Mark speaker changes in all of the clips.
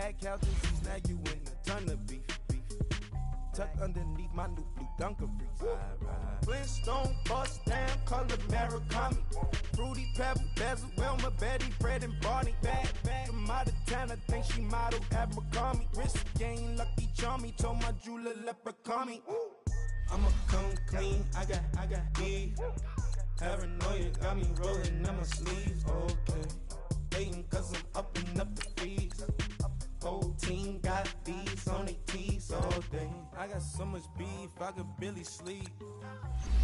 Speaker 1: Black houses, snag you in a ton of beef. Tucked underneath my new blue Dunkaroos. Flintstone, bust down, color Murakami. Fruity Pebble, Bezel, Wilma, Betty, Fred, and Barney. Bad from out of town, I think she modeled Abercrombie. Wrist game, Lucky Charmy, told my jeweler leprechaun. I'ma come clean, I got beef. Paranoia got me rolling on my sleeves, okay. Hating cause I'm upping up the fees. Whole team got these on their tees all day. I got so much beef, I could barely sleep.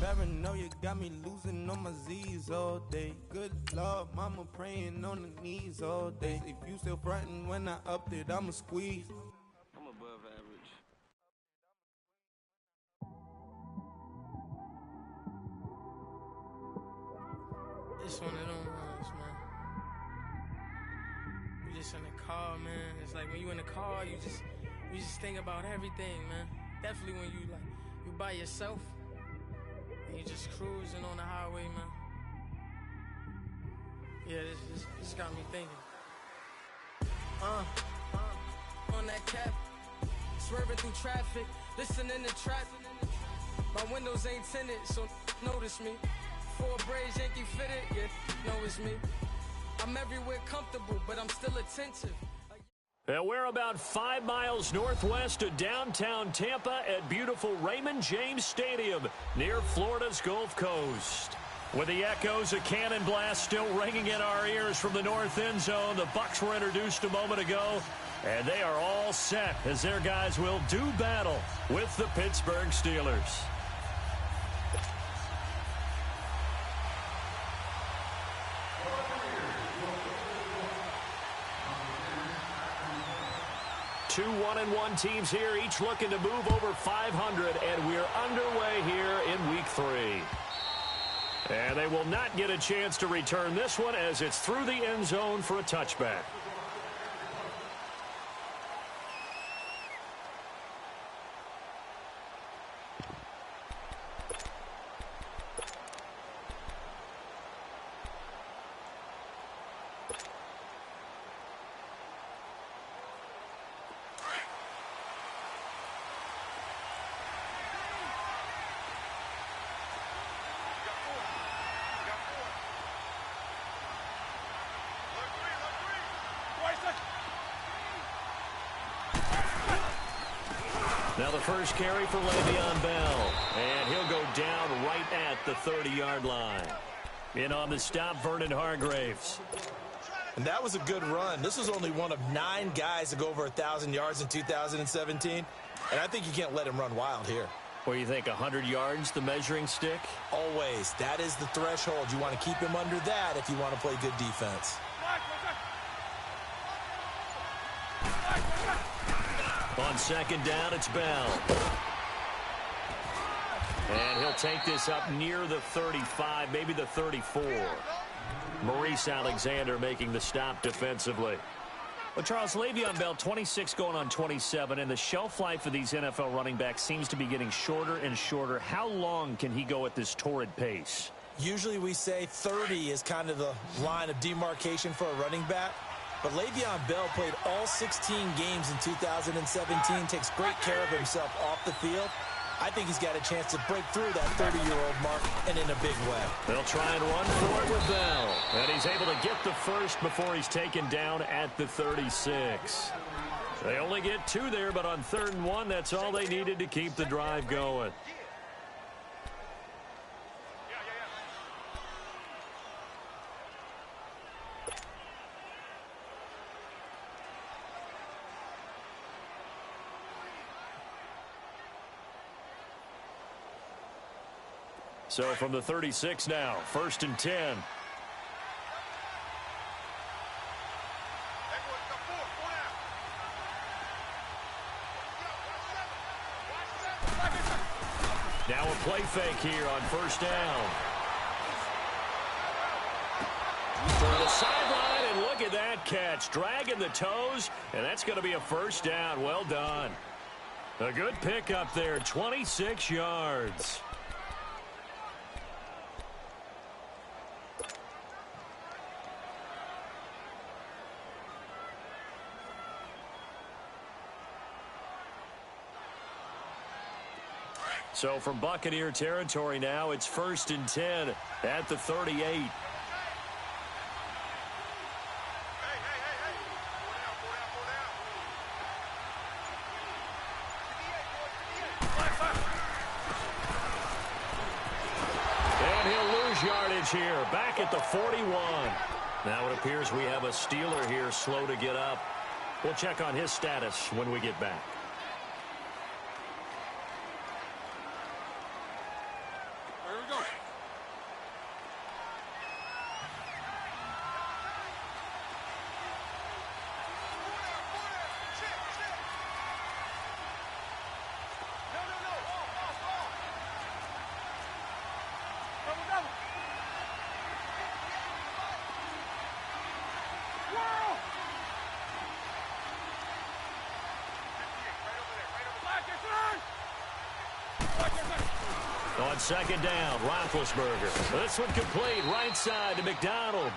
Speaker 1: Paranoia got me losing on my Z's all day. Good Lord, mama praying on the knees all day. If you still frontin' when I upped it, I'ma squeeze.
Speaker 2: I'm above average.
Speaker 3: It's one of them ones, man. You just in the car, man. It's like when you in the car, you just think about everything, man. Definitely when you by yourself and you just cruising on the highway, man. Yeah, this got me thinking. On that cap, swerving through traffic, listening to trap. My windows ain't tinted, so notice me. 4 braids, Yankee fitted, yeah, know it's me. I'm everywhere comfortable, but I'm still attentive.
Speaker 4: And we're about 5 miles northwest of downtown Tampa at beautiful Raymond James Stadium near Florida's Gulf Coast. With the echoes of cannon blast still ringing in our ears from the north end zone, the Bucs were introduced a moment ago, and they are all set as their guys will do battle with the Pittsburgh Steelers. Two 1-1 teams here, each looking to move over 500, and we're underway here in Week 3. And they will not get a chance to return this one as it's through the end zone for a touchback. Now the first carry for Le'Veon Bell, and he'll go down right at the 30-yard line. In on the stop, Vernon Hargreaves.
Speaker 5: And that was a good run. This was only one of 9 guys to go over 1,000 yards in 2017, and I think you can't let him run wild here.
Speaker 4: What do you think, 100 yards, the measuring stick?
Speaker 5: Always. That is the threshold. You want to keep him under that if you want to play good defense.
Speaker 4: On second down, it's Bell. And he'll take this up near the 35, maybe the 34. Maurice Alexander making the stop defensively. Well, Charles, Le'Veon Bell, 26 going on 27, and the shelf life of these NFL running backs seems to be getting shorter and shorter. How long can he go at this torrid pace?
Speaker 5: Usually we say 30 is kind of the line of demarcation for a running back. But Le'Veon Bell played all 16 games in 2017, takes great care of himself off the field. I think he's got a chance to break through that 30-year-old mark, and in a big way.
Speaker 4: They'll try and run for it with Bell. And he's able to get the first before he's taken down at the 36. They only get 2 there, but on 3rd and 1, that's all they needed to keep the drive going. So from the 36 now, 1st and 10. Now a play fake here on 1st down. For the sideline, and look at that catch. Dragging the toes, and that's going to be a 1st down. Well done. A good pickup there, 26 yards. So from Buccaneer territory now, it's 1st and 10 at the 38. And he'll lose yardage here, back at the 41. Now it appears we have a Steeler here slow to get up. We'll check on his status when we get back. On 2nd down, Roethlisberger. This one complete, right side to McDonald.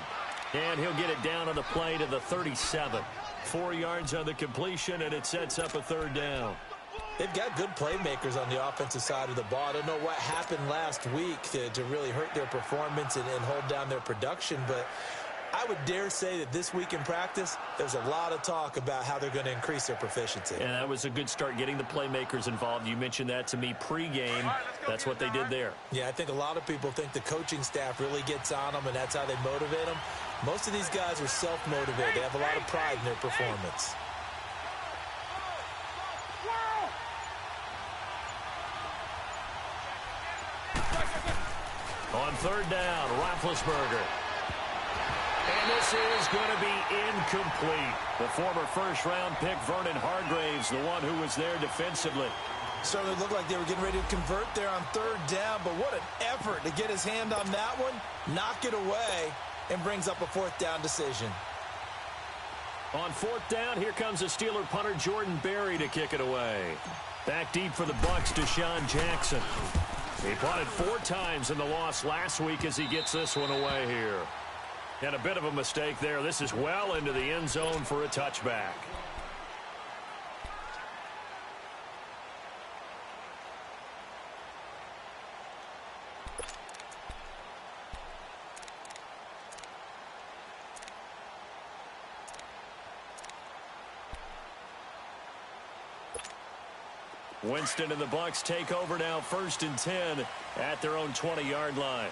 Speaker 4: And he'll get it down on the play to the 37. 4 yards on the completion, and it sets up a 3rd down.
Speaker 5: They've got good playmakers on the offensive side of the ball. I don't know what happened last week to really hurt their performance and hold down their production, but I would dare say that this week in practice, there's a lot of talk about how they're going to increase their proficiency.
Speaker 4: And that was a good start, getting the playmakers involved. You mentioned that to me pregame. That's what they did there.
Speaker 5: Yeah, I think a lot of people think the coaching staff really gets on them, and that's how they motivate them. Most of these guys are self-motivated. They have a lot of pride in their performance.
Speaker 4: On 3rd down, Roethlisberger. And this is going to be incomplete. The former first-round pick, Vernon Hargraves, the one who was there defensively.
Speaker 5: Certainly looked like they were getting ready to convert there on 3rd down, but what an effort to get his hand on that one, knock it away, and brings up a 4th down decision.
Speaker 4: On 4th down, here comes a Steeler punter, Jordan Berry, to kick it away. Back deep for the Bucs, Deshaun Jackson. He punted 4 times in the loss last week as he gets this one away here. And a bit of a mistake there. This is well into the end zone for a touchback. Winston and the Bucs take over now, 1st and 10 at their own 20-yard line.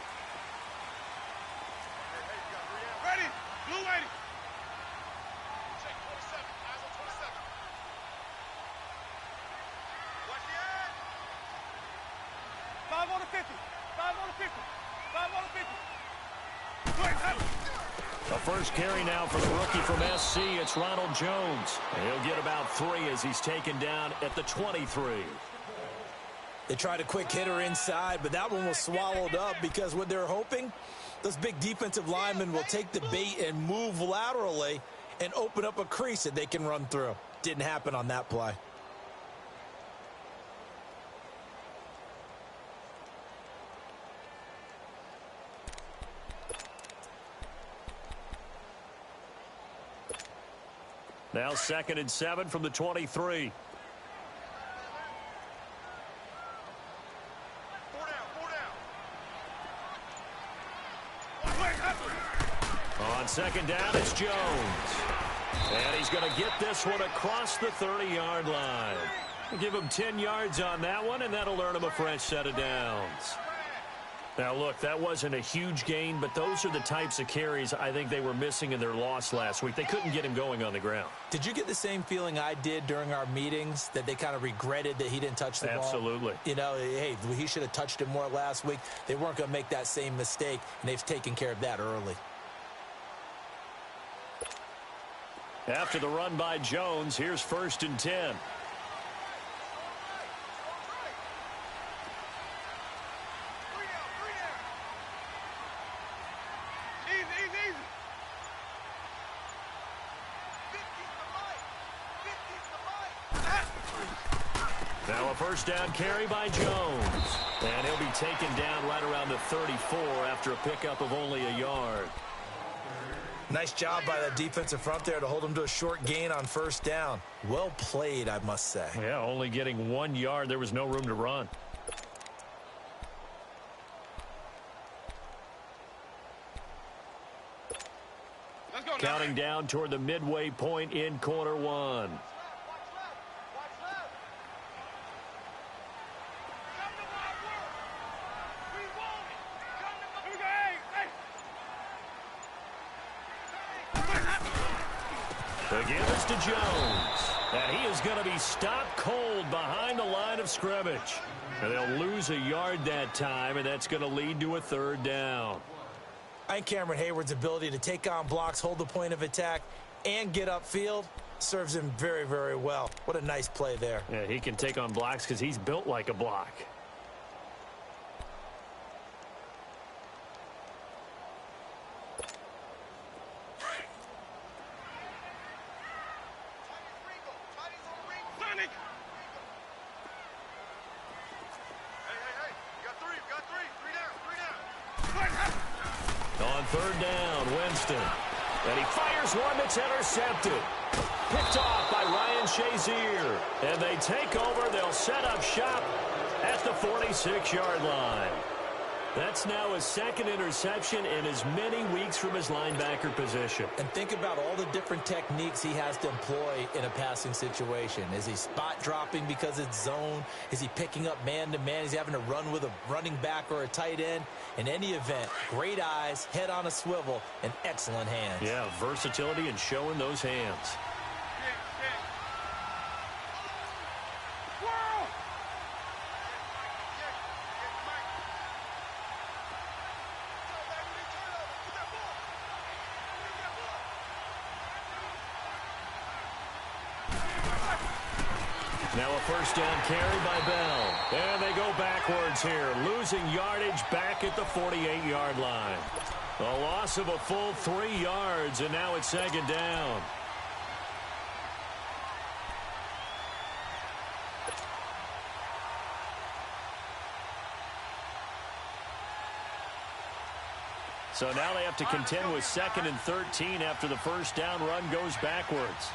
Speaker 1: Ready, blue lady.
Speaker 6: Check 27, eyes on 27. Watch the end.
Speaker 1: 5 on the 50, 5 on the 50, 5 on the 50.
Speaker 4: The first carry now for the rookie from SC. It's Ronald Jones. He'll get about 3 as he's taken down at the 23.
Speaker 5: They tried a quick hitter inside, but that one was swallowed up because what they're hoping, those big defensive linemen will take the bait and move laterally and open up a crease that they can run through. Didn't happen on that play.
Speaker 4: Now 2nd and 7 from the 23. On 2nd down, it's Jones. And he's going to get this one across the 30-yard line. We'll give him 10 yards on that one, and that'll earn him a fresh set of downs. Now, look, that wasn't a huge gain, but those are the types of carries I think they were missing in their loss last week. They couldn't get him going on the ground.
Speaker 5: Did you get the same feeling I did during our meetings, that they kind of regretted that he didn't touch the ball?
Speaker 4: Absolutely.
Speaker 5: You know, hey, he should have touched it more last week. They weren't going to make that same mistake, and they've taken care of that early.
Speaker 4: After the run by Jones, here's 1st and 10. Now a 1st down carry by Jones. And he'll be taken down right around the 34 after a pickup of only a yard.
Speaker 5: Nice job by that defensive front there to hold him to a short gain on 1st down. Well played, I must say.
Speaker 4: Yeah, only getting 1 yard. There was no room to run. counting down toward the midway point in quarter one. The give is to Jones. And he is going to be stopped cold behind the line of scrimmage. And they'll lose a yard that time, and that's going to lead to a third down.
Speaker 5: I think Cameron Hayward's ability to take on blocks, hold the point of attack, and get upfield serves him very, very well. What a nice play there.
Speaker 4: Yeah, he can take on blocks because he's built like a block. On third down, Winston. And he fires one that's intercepted. Picked off by Ryan Shazier. And they take over. They'll set up shop at the 46-yard line. That's now his second interception in as many weeks from his linebacker position.
Speaker 5: And think about all the different techniques he has to employ in a passing situation. Is he spot dropping because it's zone? Is he picking up man-to-man? Is he having to run with a running back or a tight end? In any event, great eyes, head on a swivel, and excellent hands.
Speaker 4: Yeah, versatility and showing those hands. Now a first down carry by Bell. And they go backwards here, losing yardage back at the 48-yard line. A loss of a full 3 yards, and now it's second down. So now they have to contend with 2nd and 13 after the first down run goes backwards.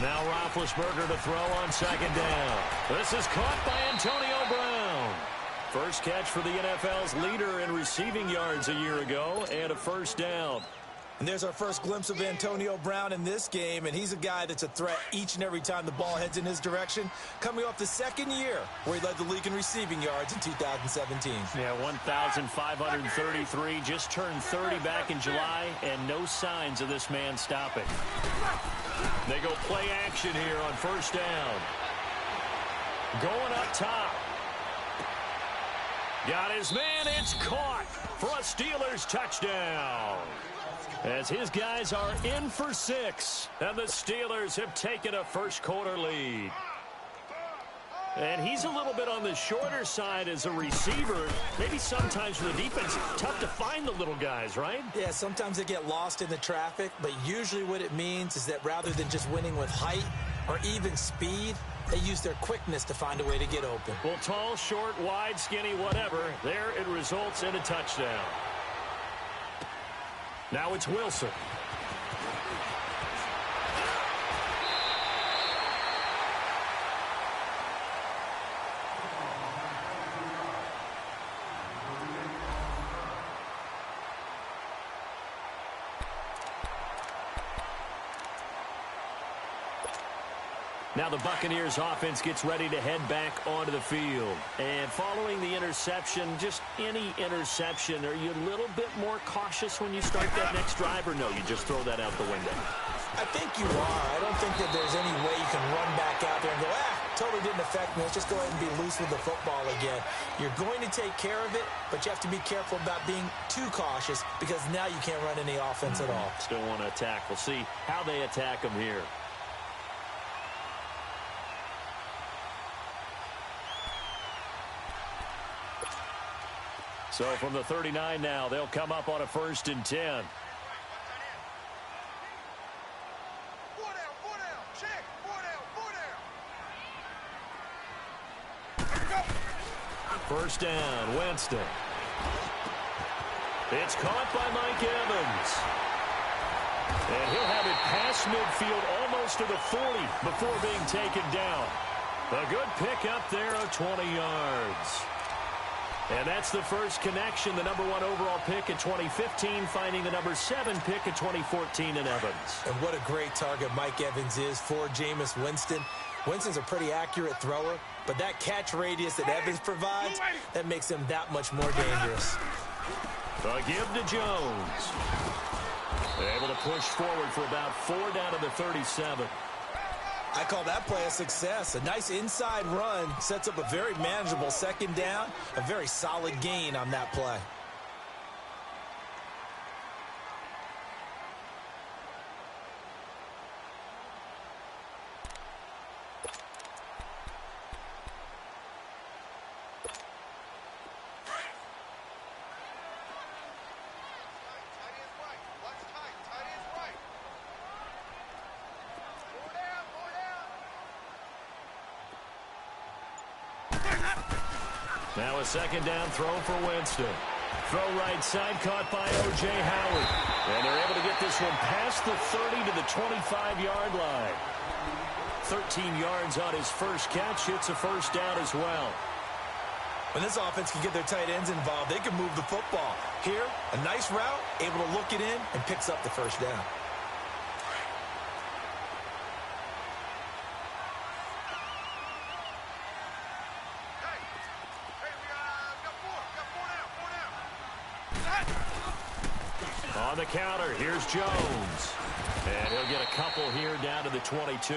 Speaker 4: Now Roethlisberger to throw on second down. This is caught by Antonio Brown. First catch for the NFL's leader in receiving yards a year ago, and a first down.
Speaker 5: And there's our first glimpse of Antonio Brown in this game, and he's a guy that's a threat each and every time the ball heads in his direction, coming off the second year where he led the league in receiving yards in 2017.
Speaker 4: Yeah, 1,533, just turned 30 back in July, and no signs of this man stopping. They go play action here on first down. Going up top. Got his man, it's caught for a Steelers touchdown. As his guys are in for 6, and the Steelers have taken a first quarter lead. And he's a little bit on the shorter side as a receiver. Maybe sometimes for the defense, tough to find the little guys, right?
Speaker 5: Yeah, sometimes they get lost in the traffic, but usually what it means is that rather than just winning with height or even speed, they use their quickness to find a way to get open.
Speaker 4: Well, tall, short, wide, skinny, whatever, there it results in a touchdown. Now it's Wilson. Now the Buccaneers offense gets ready to head back onto the field. And following the interception, just any interception, are you a little bit more cautious when you start that next drive, or no, you just throw that out the window?
Speaker 5: I think you are. I don't think that there's any way you can run back out there and go, totally didn't affect me. Let's just go ahead and be loose with the football again. You're going to take care of it, but you have to be careful about being too cautious because now you can't run any offense at all.
Speaker 4: Still want to attack. We'll see how they attack them here. So from the 39 now, they'll come up on a 1st and 10. First down, Winston. It's caught by Mike Evans. And he'll have it past midfield almost to the 40 before being taken down. A good pickup there of 20 yards. And that's the first connection, the number 1 overall pick in 2015, finding the number 7 pick in 2014 in Evans.
Speaker 5: And what a great target Mike Evans is for Jameis Winston. Winston's a pretty accurate thrower, but that catch radius that Evans provides, that makes him that much more dangerous.
Speaker 4: A give to Jones. Able to push forward for about 4 down to the 37.
Speaker 5: I call that play a success. A nice inside run sets up a very manageable second down. A very solid gain on that play.
Speaker 4: Now a second down throw for Winston. Throw right side, caught by O.J. Howard. And they're able to get this one past the 30 to the 25-yard line. 13 yards on his first catch. It's a first down as well.
Speaker 5: When this offense can get their tight ends involved, they can move the football. Here, a nice route, able to look it in, and picks up the first down.
Speaker 4: On the counter, here's Jones. And he'll get a couple here down to the 22.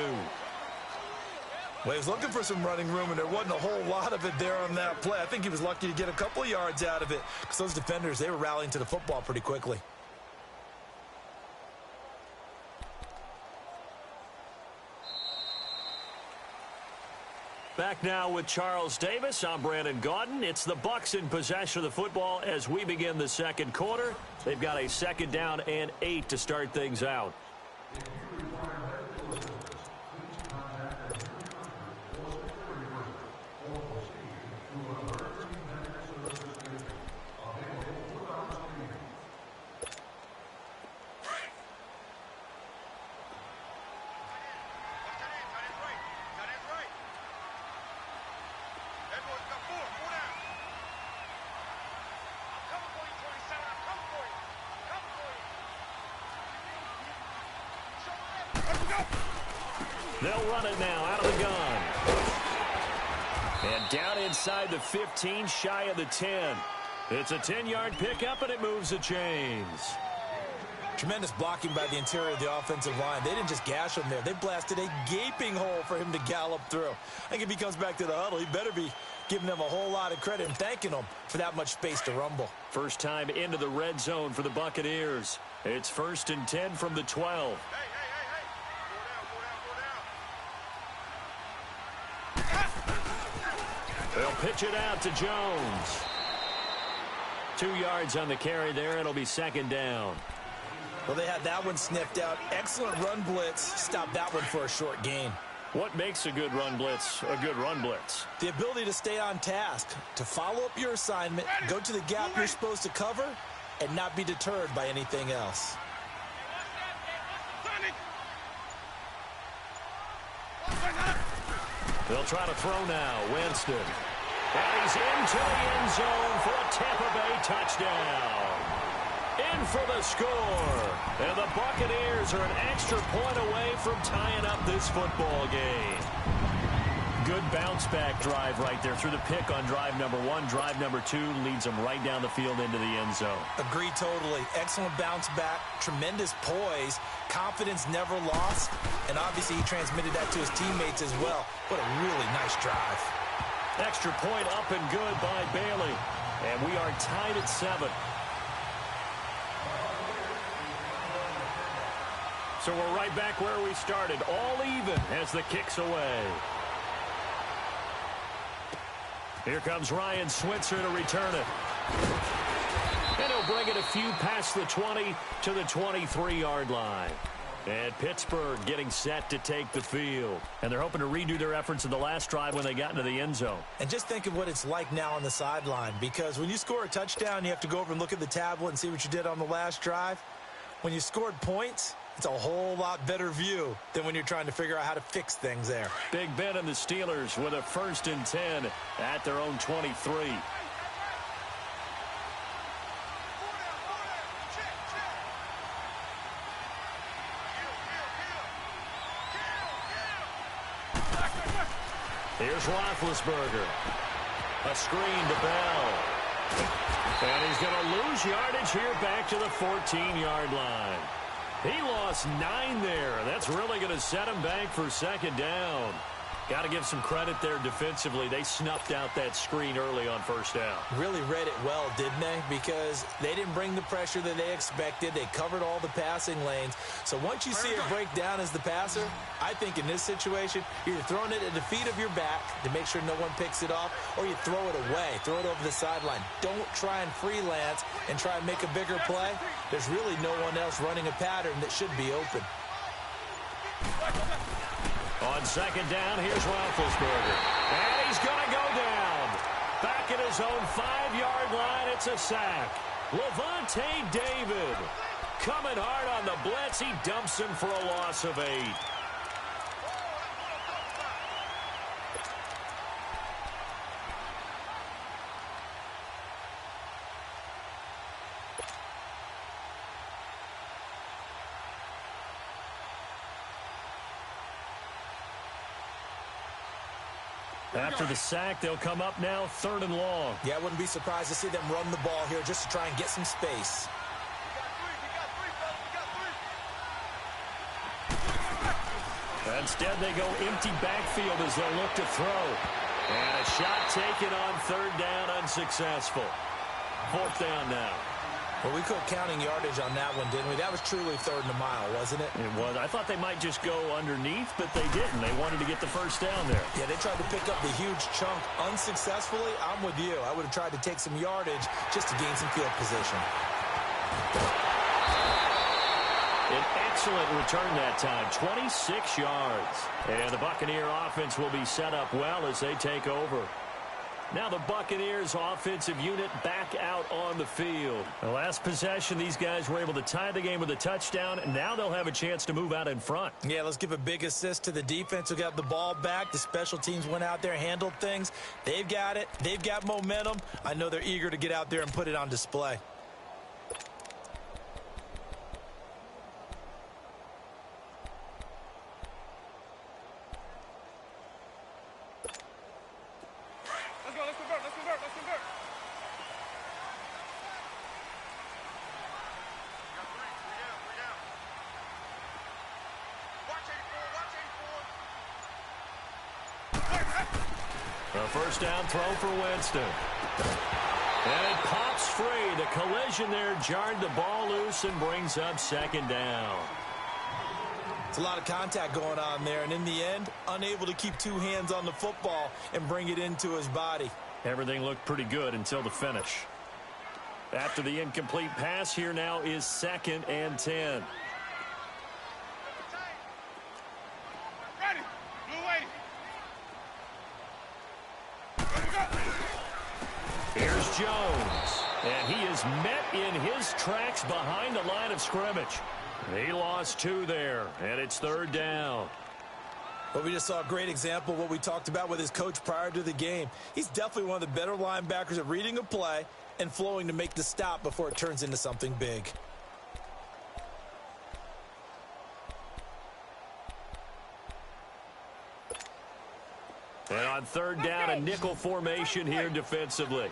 Speaker 5: Well, he was looking for some running room, and there wasn't a whole lot of it there on that play. I think he was lucky to get a couple of yards out of it because those defenders, they were rallying to the football pretty quickly.
Speaker 4: Back now with Charles Davis. I'm Brandon Gaudin. It's the Bucs in possession of the football as we begin the second quarter. They've got a second down and 8 to start things out. They'll run it now out of the gun. And down inside the 15, shy of the 10. It's a 10-yard pickup, and it moves the chains.
Speaker 5: Tremendous blocking by the interior of the offensive line. They didn't just gash him there. They blasted a gaping hole for him to gallop through. I think if he comes back to the huddle, he better be giving them a whole lot of credit and thanking them for that much space to rumble.
Speaker 4: First time into the red zone for the Buccaneers. It's 1st and 10 from the 12. They'll pitch it out to Jones. 2 yards on the carry there. It'll be second down.
Speaker 5: Well, they had that one sniffed out. Excellent run blitz. Stopped that one for a short gain.
Speaker 4: What makes a good run blitz a good run blitz?
Speaker 5: The ability to stay on task, to follow up your assignment, go to the gap you're supposed to cover, and not be deterred by anything else.
Speaker 4: They'll try to throw now. Winston. And he's into the end zone for a Tampa Bay touchdown. In for the score. And the Buccaneers are an extra point away from tying up this football game. Good bounce-back drive right there through the pick on drive number 1. Drive number 2 leads them right down the field into the end zone.
Speaker 5: Agree totally. Excellent bounce-back, tremendous poise, confidence never lost, and obviously he transmitted that to his teammates as well. What a really nice drive.
Speaker 4: Extra point up and good by Bailey. And we are tied at 7. So we're right back where we started, all even as the kick's away. Here comes Ryan Switzer to return it. And he'll bring it a few past the 20 to the 23-yard line. And Pittsburgh getting set to take the field. And they're hoping to redo their efforts in the last drive when they got into the end zone.
Speaker 5: And just think of what it's like now on the sideline. Because when you score a touchdown, you have to go over and look at the tablet and see what you did on the last drive. When you scored points, It's a whole lot better view than when you're trying to figure out how to fix things there.
Speaker 4: Big Ben and the Steelers with a 1st and 10 at their own 23. Here's Roethlisberger. A screen to Bell. And he's going to lose yardage here back to the 14-yard line. He lost 9 there. That's really going to set him back for 2nd down. Got to give some credit there defensively. They snuffed out that screen early on 1st down.
Speaker 5: Really read it well, didn't they? Because they didn't bring the pressure that they expected. They covered all the passing lanes. So once you see it break down as the passer, I think in this situation, you're throwing it at the feet of your back to make sure no one picks it off, or you throw it away, throw it over the sideline. Don't try and freelance and try and make a bigger play. There's really no one else running a pattern that should be open.
Speaker 4: On 2nd down, here's Roethlisberger. And he's going to go down. Back at his own 5-yard line, it's a sack. Levante David coming hard on the blitz. He dumps him for a loss of 8. After the sack, they'll come up now 3rd and long.
Speaker 5: Yeah, I wouldn't be surprised to see them run the ball here just to try and get some space.
Speaker 4: Instead, they go empty backfield as they'll look to throw. And a shot taken on 3rd down, unsuccessful. 4th down now.
Speaker 5: Well, we quit counting yardage on that one, didn't we? That was truly 3rd and a mile, wasn't it?
Speaker 4: It was. I thought they might just go underneath, but they didn't. They wanted to get the 1st down there.
Speaker 5: Yeah, they tried to pick up the huge chunk unsuccessfully. I'm with you. I would have tried to take some yardage just to gain some field position.
Speaker 4: An excellent return that time, 26 yards. And the Buccaneer offense will be set up well as they take over. Now the Buccaneers offensive unit back out on the field. The last possession, these guys were able to tie the game with a touchdown, and now they'll have a chance to move out in front.
Speaker 5: Yeah, let's give a big assist to the defense who got the ball back. The special teams went out there, handled things. They've got it. They've got momentum. I know they're eager to get out there and put it on display.
Speaker 4: A 1st down throw for Winston. And it pops free. The collision there jarred the ball loose and brings up 2nd down.
Speaker 5: It's a lot of contact going on there, and in the end, unable to keep 2 hands on the football and bring it into his body.
Speaker 4: Everything looked pretty good until the finish. After the incomplete pass, here now is 2nd and 10. Here's Jones, and he is met in his tracks behind the line of scrimmage. He lost 2 there, and it's 3rd down.
Speaker 5: Well, we just saw a great example of what we talked about with his coach prior to the game. He's definitely one of the better linebackers at reading a play and flowing to make the stop before it turns into something big.
Speaker 4: And on 3rd down, a nickel formation here defensively.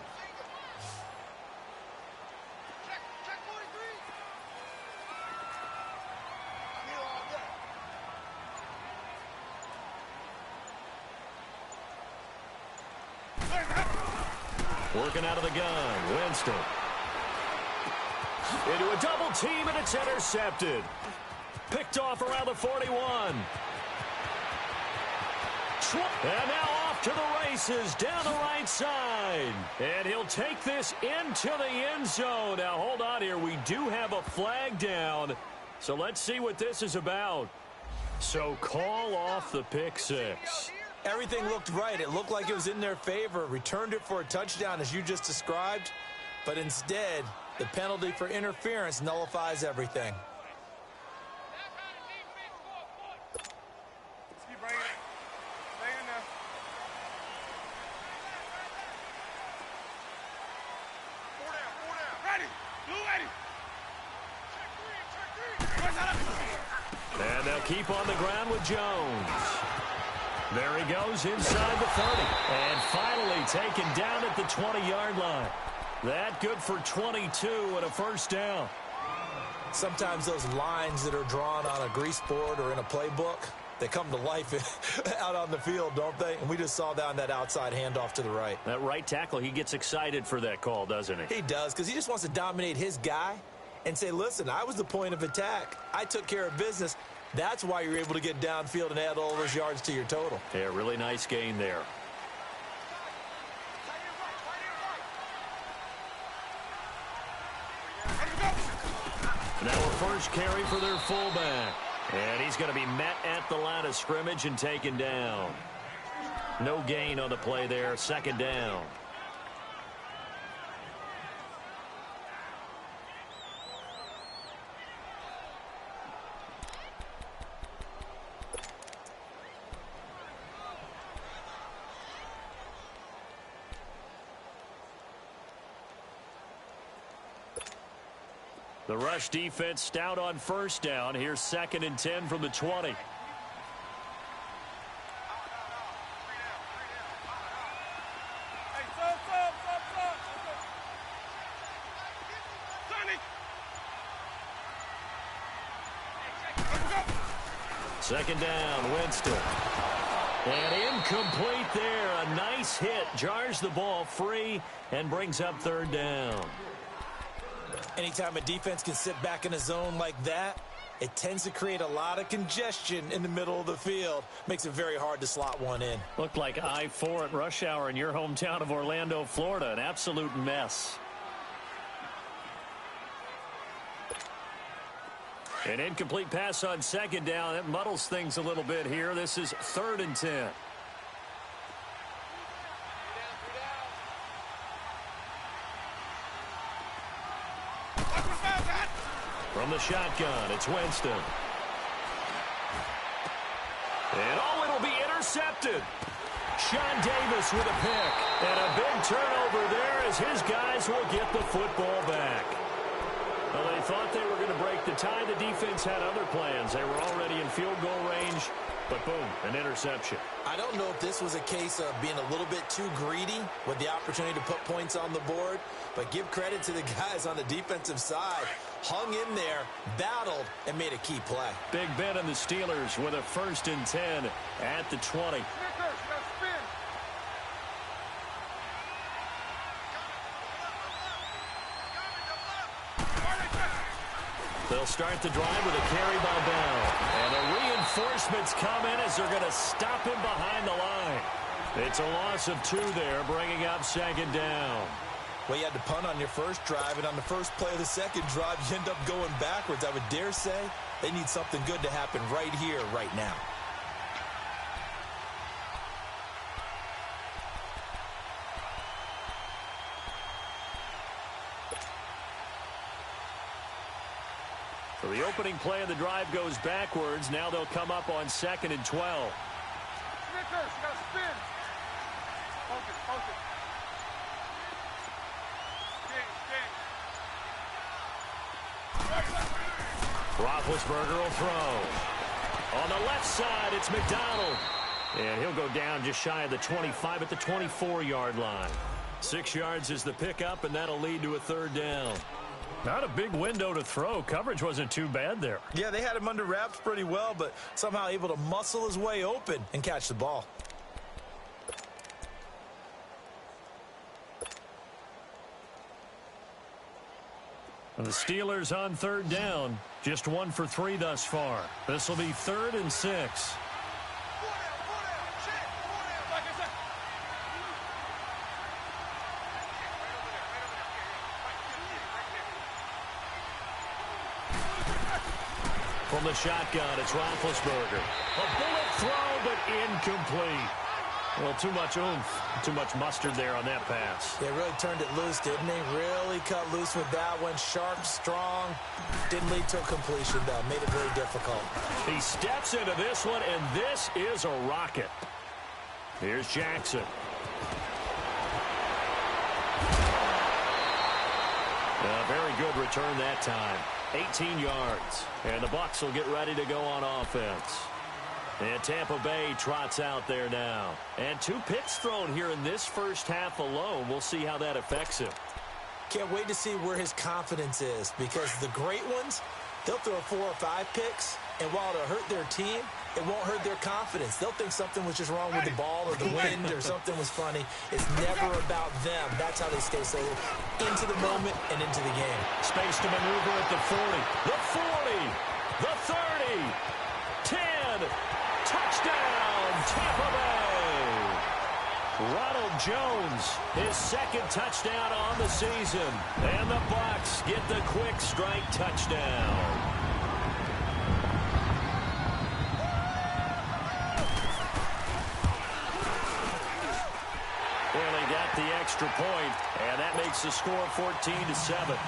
Speaker 4: Working out of the gun, Winston. Into a double team, and it's intercepted. Picked off around the 41. And now off to the races down the right side. And he'll take this into the end zone. Now, hold on here. We do have a flag down. So let's see what this is about. So call off the pick 6.
Speaker 5: Everything looked right. It looked like it was in their favor. Returned it for a touchdown, as you just described. But instead, the penalty for interference nullifies everything.
Speaker 4: And they'll keep on the ground with Jones. There he goes inside the 30. And finally taken down at the 20-yard line. That good for 22 and a first down.
Speaker 5: Sometimes those lines that are drawn on a grease board or in a playbook, they come to life out on the field, don't they? And we just saw that on that outside handoff to the right.
Speaker 4: That right tackle, he gets excited for that call, doesn't he?
Speaker 5: He does, because he just wants to dominate his guy and say, listen, I was the point of attack. I took care of business. That's why you're able to get downfield and add all those yards to your total.
Speaker 4: Yeah, really nice gain there. Now a first carry for their fullback. And he's going to be met at the line of scrimmage and taken down. No gain on the play there. Second down. The rush defense stout on first down. Here's 2nd and 10 from the 20. Second down, Winston. And incomplete there. A nice hit. Jars the ball free and brings up third down.
Speaker 5: Anytime a defense can sit back in a zone like that, it tends to create a lot of congestion in the middle of the field. Makes it very hard to slot one in.
Speaker 4: Looked like I-4 at rush hour in your hometown of Orlando, Florida. An absolute mess. An incomplete pass on second down. That muddles things a little bit here. This is 3rd and 10. From the shotgun, it's Winston. And it'll be intercepted. Sean Davis with a pick. And a big turnover there as his guys will get the football back. Well, they thought they were going to break the tie. The defense had other plans. They were already in field goal range. But boom, an interception.
Speaker 5: I don't know if this was a case of being a little bit too greedy with the opportunity to put points on the board, but give credit to the guys on the defensive side. Hung in there, battled, and made a key play.
Speaker 4: Big Ben and the Steelers with a 1st and 10 at the 20. They'll start the drive with a carry by Bell. And the reinforcements come in as they're going to stop him behind the line. It's a loss of 2 there, bringing up 2nd down.
Speaker 5: Well, you had to punt on your first drive, and on the first play of the second drive, you end up going backwards. I would dare say they need something good to happen right here, right now.
Speaker 4: So the opening play of the drive goes backwards. Now they'll come up on 2nd and 12.
Speaker 6: Snickers, you gotta spin. Focus, focus.
Speaker 4: Roethlisberger will throw. On the left side, it's McDonald. And he'll go down just shy of the 25 at the 24-yard line. 6 yards is the pickup, and that'll lead to a 3rd down. Not a big window to throw. Coverage wasn't too bad there.
Speaker 5: Yeah, they had him under wraps pretty well, but somehow able to muscle his way open and catch the ball.
Speaker 4: And the Steelers on 3rd down. Just 1 for 3 thus far. This will be 3rd and 6. From the shotgun, it's Roethlisberger. A bullet throw, but incomplete. Well, too much oomph, too much mustard there on that pass.
Speaker 5: They really turned it loose, didn't they? Really cut loose with that one. Sharp, strong. Didn't lead to a completion, though. Made it very difficult.
Speaker 4: He steps into this one, and this is a rocket. Here's Jackson. A very good return that time. 18 yards. And the Bucs will get ready to go on offense. And Tampa Bay trots out there now. And 2 picks thrown here in this first half alone. We'll see how that affects him.
Speaker 5: Can't wait to see where his confidence is, because the great ones, they'll throw 4 or 5 picks, and while it'll hurt their team, it won't hurt their confidence. They'll think something was just wrong with the ball or the wind or something was funny. It's never about them. That's how they stay so into the moment and into the game.
Speaker 4: Space to maneuver at the 40, the 40, the 30, 10, touchdown, Tampa Bay. Ronald Jones, his 2nd touchdown on the season. And the Bucs get the quick strike touchdown. Well, they got the extra point, and that makes the score 14-7.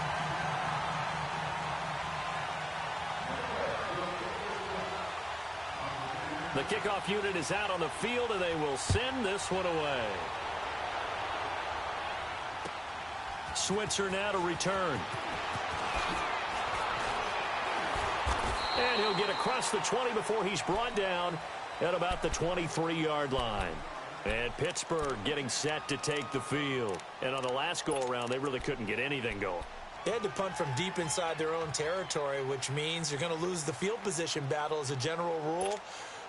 Speaker 4: The kickoff unit is out on the field, and they will send this one away. Switzer now to return. And he'll get across the 20 before he's brought down at about the 23-yard line. And Pittsburgh getting set to take the field. And on the last go-around, they really couldn't get anything going.
Speaker 5: They had to punt from deep inside their own territory, which means you're going to lose the field position battle as a general rule.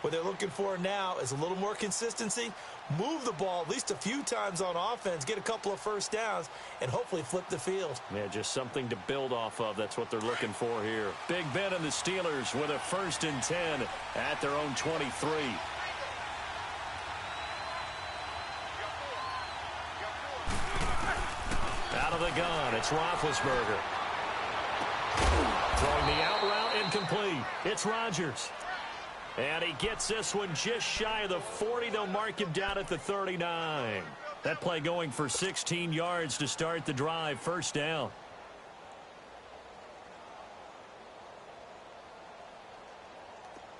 Speaker 5: What they're looking for now is a little more consistency, move the ball at least a few times on offense, get a couple of first downs, and hopefully flip the field.
Speaker 4: Yeah, just something to build off of. That's what they're looking for here. Big Ben and the Steelers with a 1st and 10 at their own 23. Out of the gun, it's Roethlisberger. Throwing the out route, incomplete. It's Rodgers. And he gets this one just shy of the 40. They'll mark him down at the 39. That play going for 16 yards to start the drive. 1st down.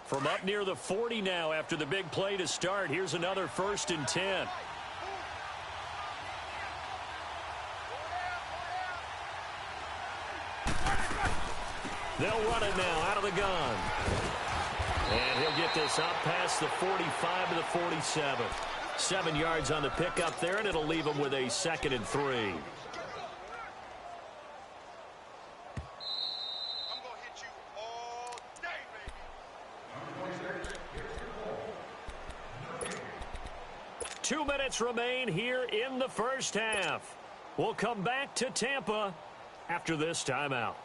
Speaker 4: From up near the 40 now after the big play to start. Here's another 1st and 10. They'll run it now out of the gun. And he'll get this up past the 45 to the 47. 7 yards on the pickup there, and it'll leave him with a 2nd and 3.
Speaker 6: I'm going to hit you all day, baby.
Speaker 4: 2 minutes remain here in the first half. We'll come back to Tampa after this timeout.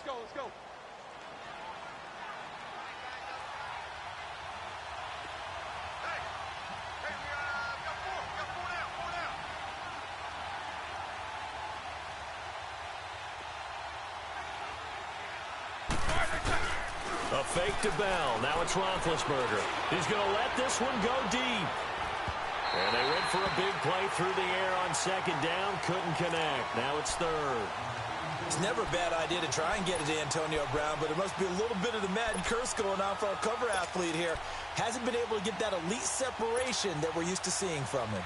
Speaker 6: Let's go. Hey, we got 4 down.
Speaker 4: A fake to Bell. Now it's Roethlisberger. He's going to let this one go deep. And they went for a big play through the air on 2nd down. Couldn't connect. Now it's 3rd.
Speaker 5: It's never a bad idea to try and get it to Antonio Brown, but it must be a little bit of the Madden curse going on for our cover athlete here. Hasn't been able to get that elite separation that we're used to seeing from him.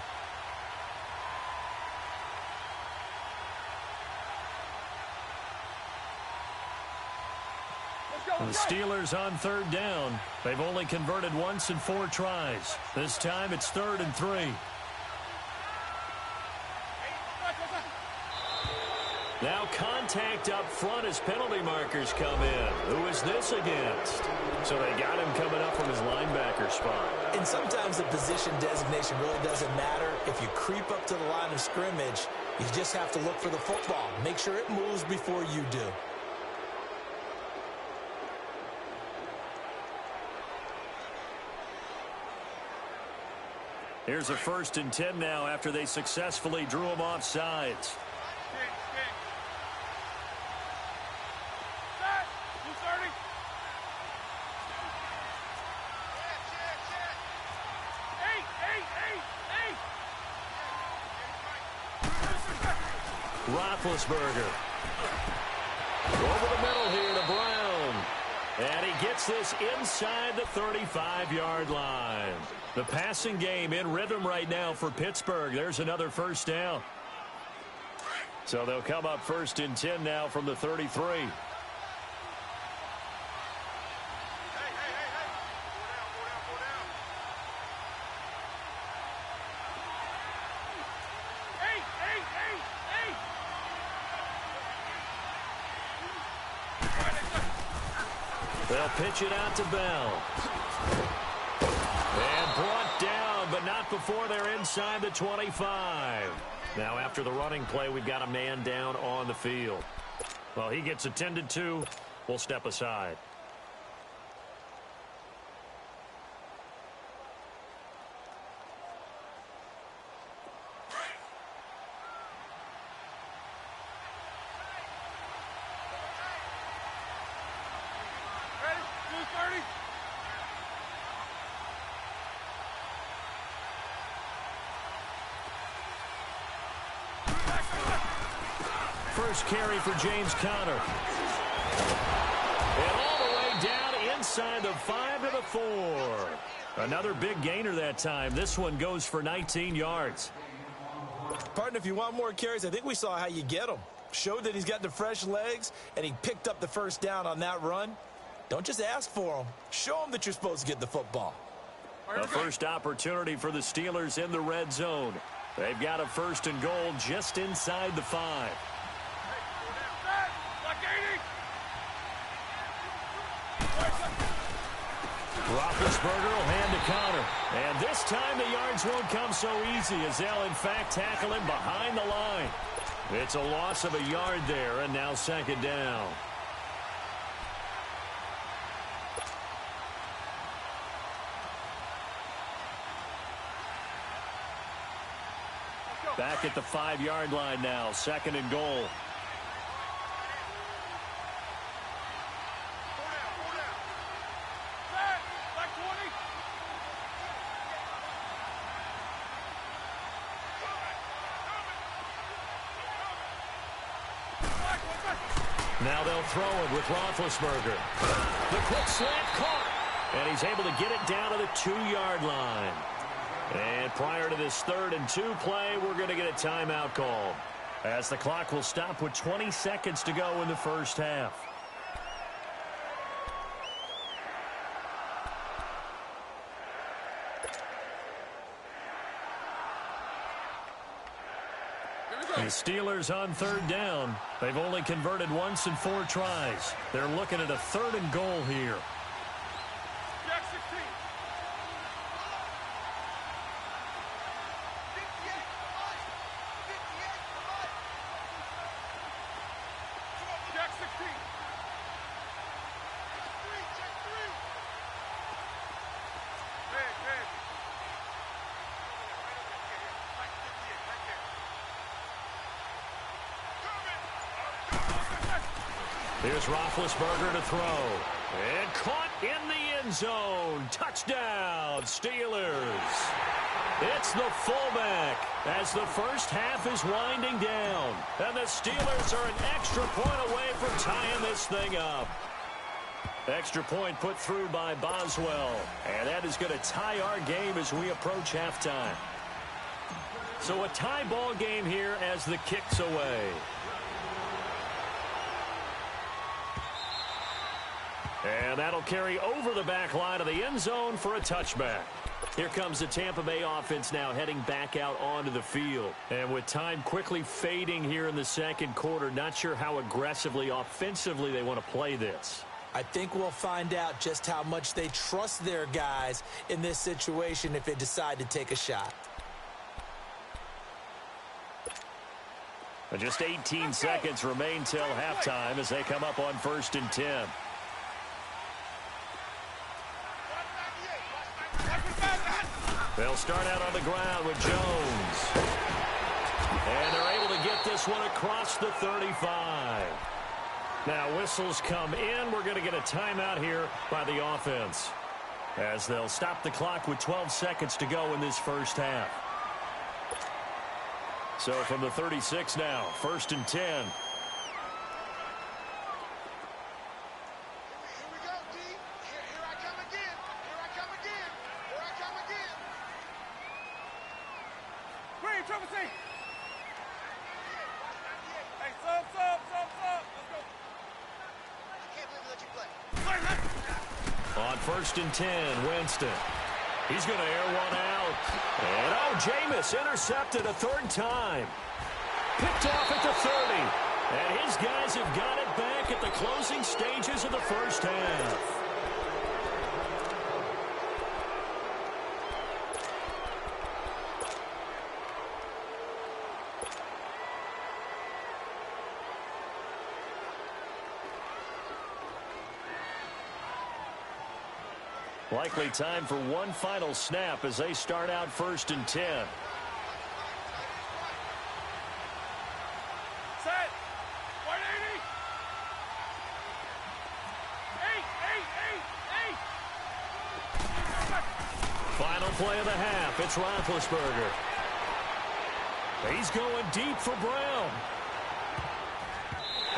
Speaker 4: The Steelers on 3rd down. They've only converted once in 4 tries. This time it's 3rd and 3. Now contact up front as penalty markers come in. Who is this against? So they got him coming up from his linebacker spot.
Speaker 5: And sometimes the position designation really doesn't matter. If you creep up to the line of scrimmage, you just have to look for the football. Make sure it moves before you do.
Speaker 4: Here's a 1st and 10 now after they successfully drew him off sides. Roethlisberger. Over the middle here to Brown. And he gets this inside the 35-yard line. The passing game in rhythm right now for Pittsburgh. There's another first down. So they'll come up 1st and 10 now from the 33. They'll pitch it out to Bell. And brought down, but not before they're inside the 25. Now after the running play, we've got a man down on the field. Well, he gets attended to. We'll step aside. First carry for James Conner. And all the way down inside the 5 to the 4. Another big gainer that time. This one goes for 19 yards.
Speaker 5: Partner, if you want more carries, I think we saw how you get them. Showed that he's got the fresh legs, and he picked up the first down on that run. Don't just ask for them. Show them that you're supposed to get the football.
Speaker 4: The first opportunity for the Steelers in the red zone. They've got a 1st and goal just inside the 5. Roethlisberger will hand to Conner. And this time the yards won't come so easy as they'll, in fact, tackle him behind the line. It's a loss of a yard there, and now 2nd down. Back at the 5-yard line now, 2nd and goal. Now they'll throw it with Roethlisberger. The quick slant caught. And he's able to get it down to the 2-yard line. And prior to this 3rd and 2 play, we're going to get a timeout called, as the clock will stop with 20 seconds to go in the first half. The Steelers on 3rd down. They've only converted once in 4 tries. They're looking at a 3rd and goal here. Here's Roethlisberger to throw. And caught in the end zone. Touchdown, Steelers. It's the fullback as the first half is winding down. And the Steelers are an extra point away from tying this thing up. Extra point put through by Boswell. And that is going to tie our game as we approach halftime. So a tie ball game here as the kick's away. And that'll carry over the back line of the end zone for a touchback. Here comes the Tampa Bay offense now heading back out onto the field. And with time quickly fading here in the 2nd quarter, not sure how aggressively, offensively they want to play this.
Speaker 5: I think we'll find out just how much they trust their guys in this situation if they decide to take a shot.
Speaker 4: And just 18 seconds remain till halftime as they come up on 1st and 10. They'll start out on the ground with Jones. And they're able to get this one across the 35. Now whistles come in. We're going to get a timeout here by the offense, as they'll stop the clock with 12 seconds to go in this first half. So from the 36 now, 1st and 10.
Speaker 6: triple team. Hey, sub. Let's go. I can't believe we let you play.
Speaker 4: On 1st and 10, Winston. He's going to air one out. And, Jameis intercepted a 3rd time. Picked off at the 30. And his guys have got it back at the closing stages of the first half. Likely time for one final snap as they start out 1st and 10.
Speaker 6: Set. 180. Eight.
Speaker 4: Final play of the half. It's Roethlisberger. He's going deep for Brown.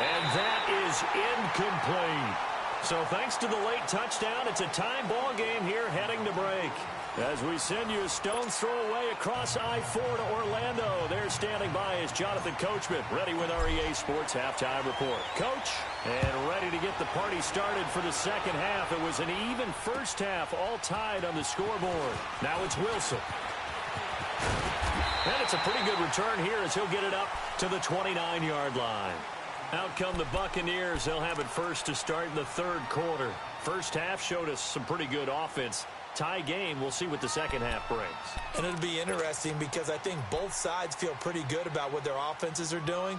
Speaker 4: And that is incomplete. So thanks to the late touchdown, it's a tie ball game here heading to break. As we send you a stone's throw away across I-4 to Orlando. There standing by is Jonathan Coachman, ready with our EA Sports Halftime Report. Coach, and ready to get the party started for the second half. It was an even first half, all tied on the scoreboard. Now it's Wilson. And it's a pretty good return here as he'll get it up to the 29-yard line. Out come the Buccaneers. They'll have it first to start in the 3rd quarter. First half showed us some pretty good offense. Tie game. We'll see what the second half brings.
Speaker 5: And it'll be interesting because I think both sides feel pretty good about what their offenses are doing.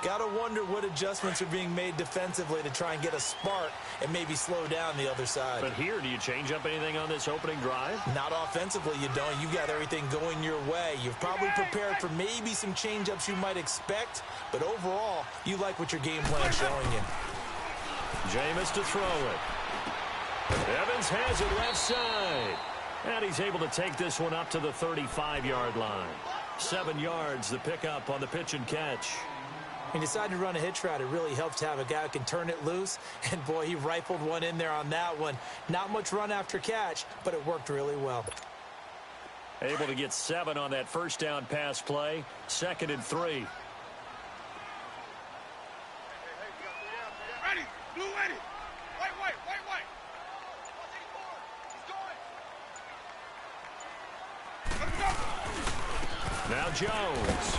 Speaker 5: Got to wonder what adjustments are being made defensively to try and get a spark and maybe slow down the other side.
Speaker 4: But here, do you change up anything on this opening drive?
Speaker 5: Not offensively, you don't. You've got everything going your way. You've probably prepared for maybe some change-ups you might expect, but overall, you like what your game plan is showing you.
Speaker 4: Jameis to throw it. Evans has it left side. And he's able to take this one up to the 35-yard line. 7 yards, the pickup on the pitch and catch.
Speaker 5: He decided to run a hitch route. It really helps to have a guy who can turn it loose. And, boy, he rifled one in there on that one. Not much run after catch, but it worked really well.
Speaker 4: Able to get 7 on that first down pass play. 2nd and 3.
Speaker 6: Ready. Blue ready. White. He's going. Let's go.
Speaker 4: Now Jones.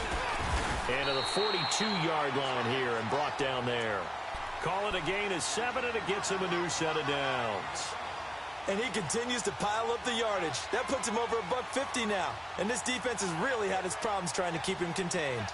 Speaker 4: Into the 42-yard line here and brought down there. Call it a gain of 7, and it gets him a new set of downs.
Speaker 5: And he continues to pile up the yardage. That puts him over $150 now. And this defense has really had its problems trying to keep him contained.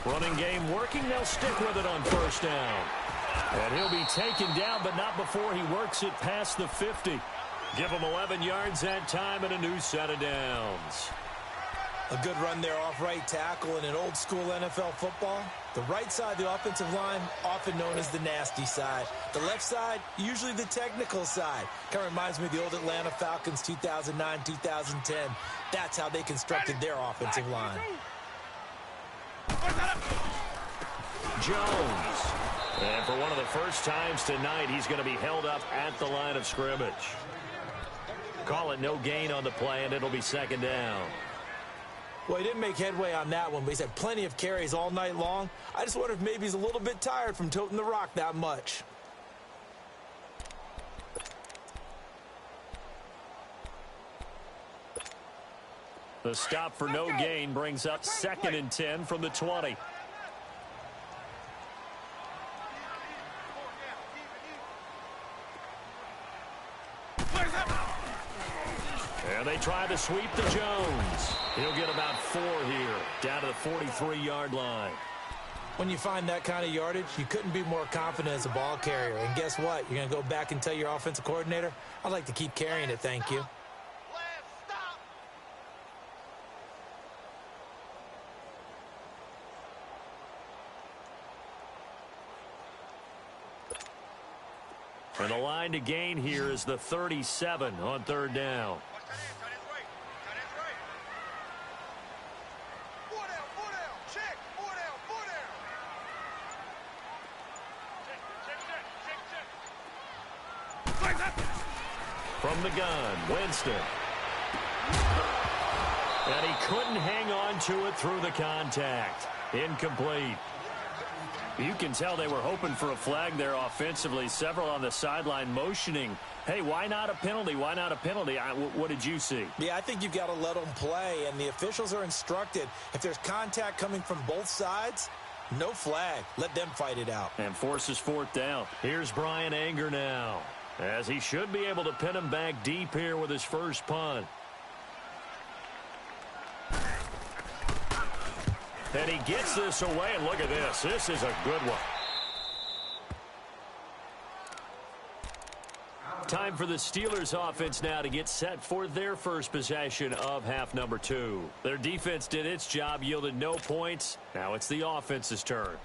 Speaker 4: Running game working. They'll stick with it on first down. And he'll be taken down, but not before he works it past the 50. Give him 11 yards that time and a new set of downs.
Speaker 5: A good run there off right tackle in an old school NFL football. The right side of the offensive line, often known as the nasty side. The left side, usually the technical side. Kind of reminds me of the old Atlanta Falcons 2009-2010. That's how they constructed their offensive line.
Speaker 4: Jones. And for one of the first times tonight, he's going to be held up at the line of scrimmage. Call it no gain on the play, and it'll be 2nd down.
Speaker 5: Well, he didn't make headway on that one, but he's had plenty of carries all night long. I just wonder if maybe he's a little bit tired from toting the rock that much.
Speaker 4: The stop for no gain brings up 2nd and 10 from the 20. And they try to sweep to Jones. He'll get about 4 here, down to the 43-yard line.
Speaker 5: When you find that kind of yardage, you couldn't be more confident as a ball carrier. And guess what? You're going to go back and tell your offensive coordinator, I'd like to keep carrying it, thank you.
Speaker 4: And the line to gain here is the 37 on 3rd down. From the gun, Winston. And he couldn't hang on to it through the contact. Incomplete. You can tell they were hoping for a flag there offensively. Several on the sideline motioning, hey, why not a penalty? Why not a penalty? What did you see?
Speaker 5: Yeah, I think you've got to let them play, and the officials are instructed. If there's contact coming from both sides, no flag. Let them fight it out.
Speaker 4: And forces fourth down. Here's Brian Anger now, as he should be able to pin him back deep here with his first punt. And he gets this away, and look at this. This is a good one. Time for the Steelers offense now to get set for their first possession of half number 2. Their defense did its job, yielded no points. Now it's the offense's turn.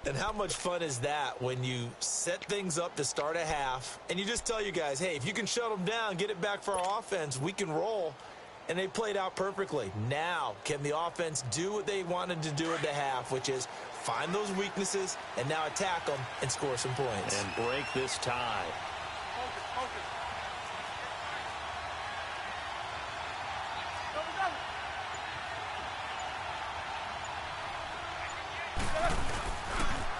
Speaker 5: And how much fun is that when you set things up to start a half, and you just tell you guys, hey, if you can shut them down, get it back for our offense, we can roll. And they played out perfectly. Now, can the offense do what they wanted to do at the half, which is find those weaknesses and now attack them and score some points.
Speaker 4: And break this tie.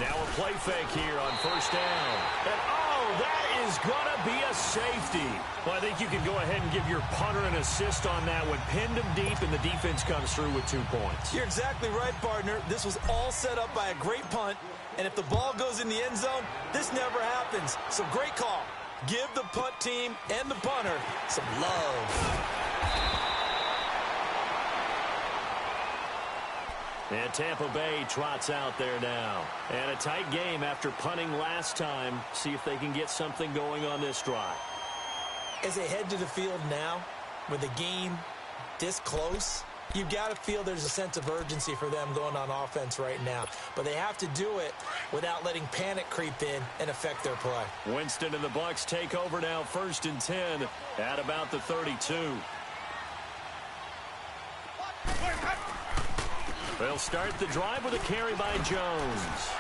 Speaker 4: Now a play fake here on first down. And, oh, that is going to be a safety. Well, I think you can go ahead and give your punter an assist on that one. Pinned him deep, and the defense comes through with 2 points.
Speaker 5: You're exactly right, partner. This was all set up by a great punt, and if the ball goes in the end zone, this never happens. So great call. Give the punt team and the punter some love.
Speaker 4: And Tampa Bay trots out there now. And a tight game after punting last time. See if they can get something going on this drive.
Speaker 5: As they head to the field now, with the game this close, you've got to feel there's a sense of urgency for them going on offense right now. But they have to do it without letting panic creep in and affect their play.
Speaker 4: Winston and the Bucs take over now, 1st and 10 at about the 32. They'll start the drive with a carry by Jones.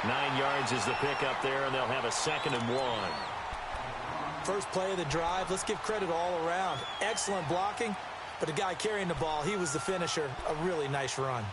Speaker 4: 9 yards is the pickup there, and they'll have a 2nd and 1.
Speaker 5: First play of the drive, let's give credit all around. Excellent blocking, but the guy carrying the ball, he was the finisher. A really nice run.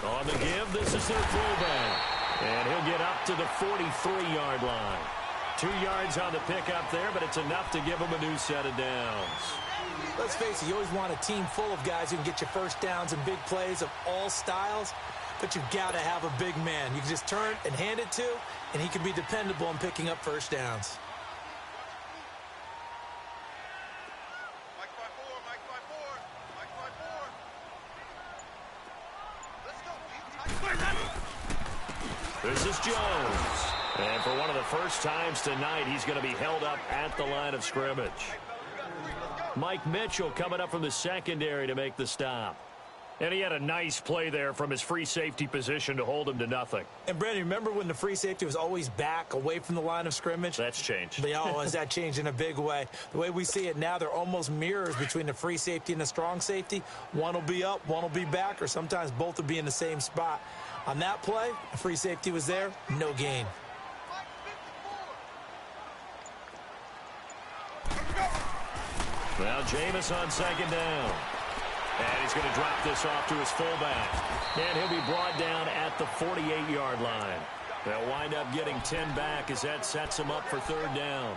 Speaker 4: On the give, this is their fullback. And he'll get up to the 43-yard line. 2 yards on the pickup there, but it's enough to give him a new set of downs.
Speaker 5: Let's face it, you always want a team full of guys who can get you first downs and big plays of all styles, but you've got to have a big man. You can just turn and hand it to, and he can be dependable in picking up first downs.
Speaker 4: This is Jones. And for one of the first times tonight, he's going to be held up at the line of scrimmage. Mike Mitchell coming up from the secondary to make the stop. And he had a nice play there from his free safety position to hold him to nothing.
Speaker 5: And, Brandon, remember when the free safety was always back away from the line of scrimmage?
Speaker 4: That's changed.
Speaker 5: But, oh, has that changed in a big way? The way we see it now, they're almost mirrors between the free safety and the strong safety. One will be up, one will be back, or sometimes both will be in the same spot. On that play, the free safety was there, no gain.
Speaker 4: Now Jameis on 2nd down. And he's going to drop this off to his fullback. And he'll be brought down at the 48-yard line. They'll wind up getting 10 back as that sets him up for 3rd down.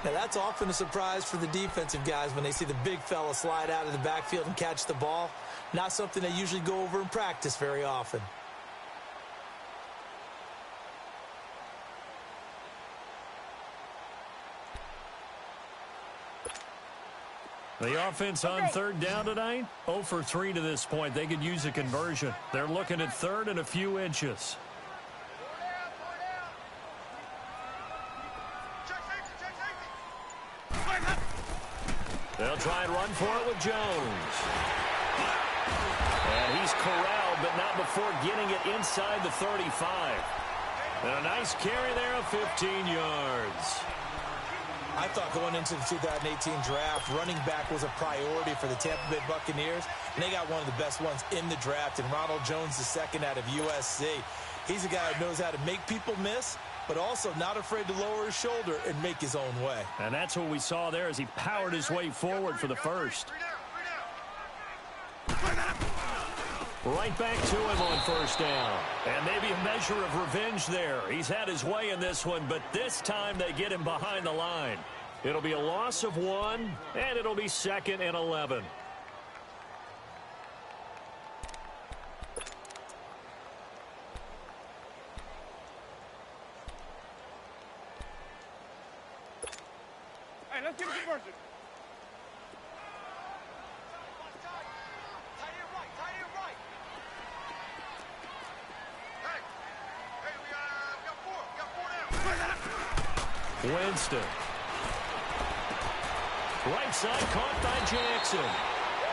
Speaker 5: Now, that's often a surprise for the defensive guys when they see the big fella slide out of the backfield and catch the ball. Not something they usually go over in practice very often.
Speaker 4: The offense on 3rd down tonight, 0 for 3 to this point. They could use a conversion. They're looking at 3rd and a few inches. They'll try and run for it with Jones. And he's corralled, but not before getting it inside the 35. And a nice carry there of 15 yards.
Speaker 5: I thought going into the 2018 draft, running back was a priority for the Tampa Bay Buccaneers, and they got one of the best ones in the draft, and Ronald Jones II out of USC. He's a guy who knows how to make people miss, but also not afraid to lower his shoulder and make his own way.
Speaker 4: And that's what we saw there as he powered his way forward for the first. Right back to him on first down. And maybe a measure of revenge there. He's had his way in this one, but this time they get him behind the line. It'll be a loss of 1, and it'll be 2nd and 11.
Speaker 6: Hey, let's get a conversion.
Speaker 4: Winston. Right side caught by Jackson.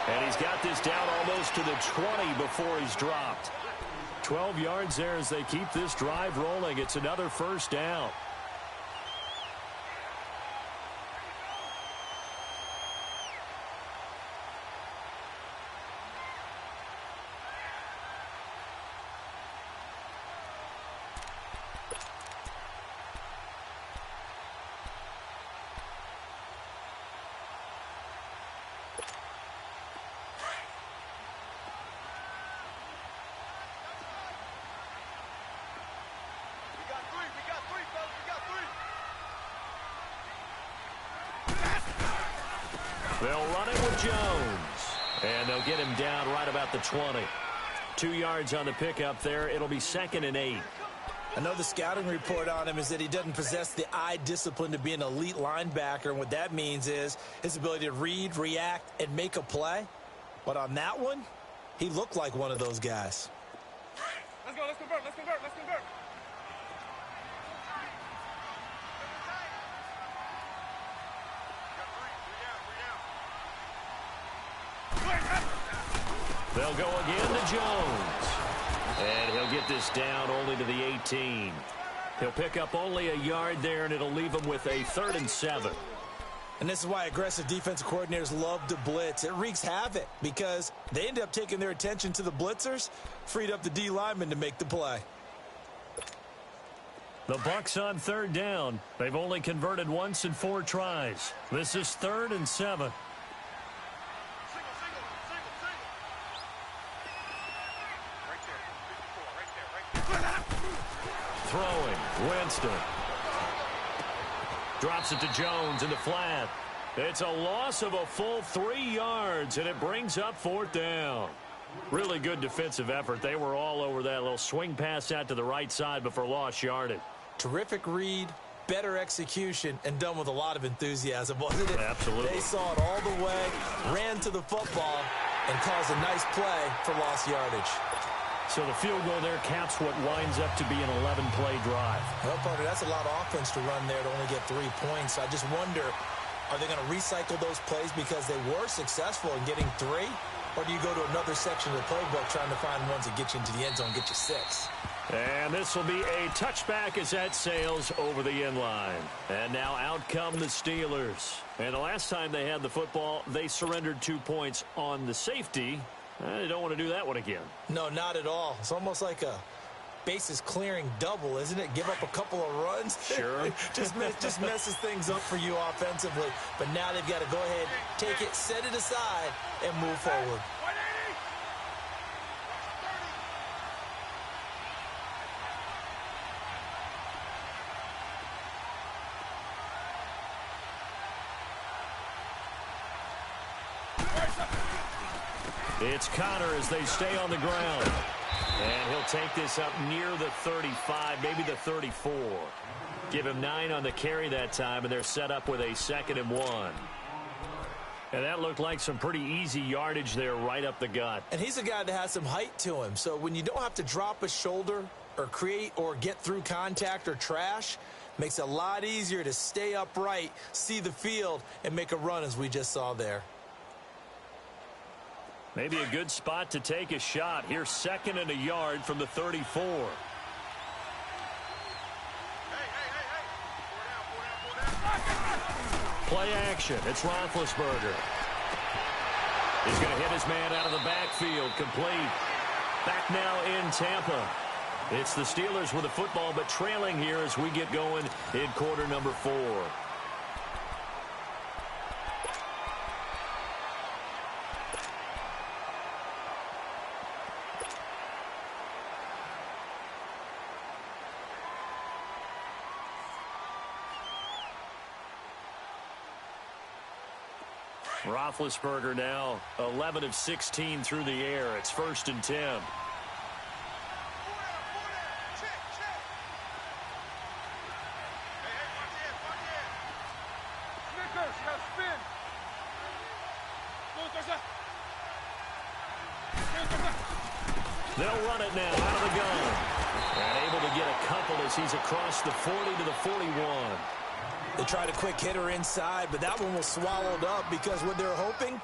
Speaker 4: And he's got this down almost to the 20 before he's dropped. 12 yards there as they keep this drive rolling. It's another first down. They'll run it with Jones. And they'll get him down right about the 20. 2 yards on the pickup there. It'll be 2nd and 8.
Speaker 5: I know the scouting report on him is that he doesn't possess the eye discipline to be an elite linebacker. And what that means is his ability to read, react, and make a play. But on that one, he looked like one of those guys.
Speaker 6: Let's go. Let's convert. Let's convert. Let's convert.
Speaker 4: They'll go again to Jones. And he'll get this down only to the 18. He'll pick up only a yard there, and it'll leave him with a 3rd and 7.
Speaker 5: And this is why aggressive defensive coordinators love to blitz. It wreaks havoc because they end up taking their attention to the blitzers, freed up the D lineman to make the play.
Speaker 4: The Bucs on 3rd down. They've only converted once in 4 tries. This is 3rd and 7. Throwing, Winston. Drops it to Jones in the flat. It's a loss of a full 3 yards, and it brings up 4th down. Really good defensive effort. They were all over that little swing pass out to the right side before lost yardage.
Speaker 5: Terrific read, better execution, and done with a lot of enthusiasm, wasn't it?
Speaker 4: Absolutely.
Speaker 5: They saw it all the way, ran to the football, and caused a nice play for lost yardage.
Speaker 4: So the field goal there caps what winds up to be an 11-play drive.
Speaker 5: Well, partner, that's a lot of offense to run there to only get 3 points. I just wonder, are they going to recycle those plays because they were successful in getting 3? Or do you go to another section of the playbook trying to find ones that get you into the end zone, get you 6?
Speaker 4: And this will be a touchback as that sails over the end line. And now out come the Steelers. And the last time they had the football, they surrendered 2 points on the safety. They don't want to do that one again.
Speaker 5: No, not at all. It's almost like a bases clearing double, isn't it? Give up a couple of runs.
Speaker 4: Sure.
Speaker 5: just messes things up for you offensively. But now they've got to go ahead, take it, set it aside, and move forward.
Speaker 4: It's Connor as they stay on the ground. And he'll take this up near the 35, maybe the 34. Give him 9 on the carry that time, and they're set up with a 2nd and 1. And that looked like some pretty easy yardage there right up the gut.
Speaker 5: And he's a guy that has some height to him. So when you don't have to drop a shoulder or create or get through contact or trash, makes it a lot easier to stay upright, see the field, and make a run as we just saw there.
Speaker 4: Maybe a good spot to take a shot. Here's 2nd and a yard from the 34. Play action. It's Roethlisberger. He's going to hit his man out of the backfield. Complete. Back now in Tampa. It's the Steelers with the football, but trailing here as we get going in quarter number 4. Roethlisberger now 11 of 16 through the air. It's 1st and 10. They'll run it now out of the gun. And able to get a couple as he's across the 40 to the 41.
Speaker 5: They tried a quick hitter inside, but that one was swallowed up because what they're hoping,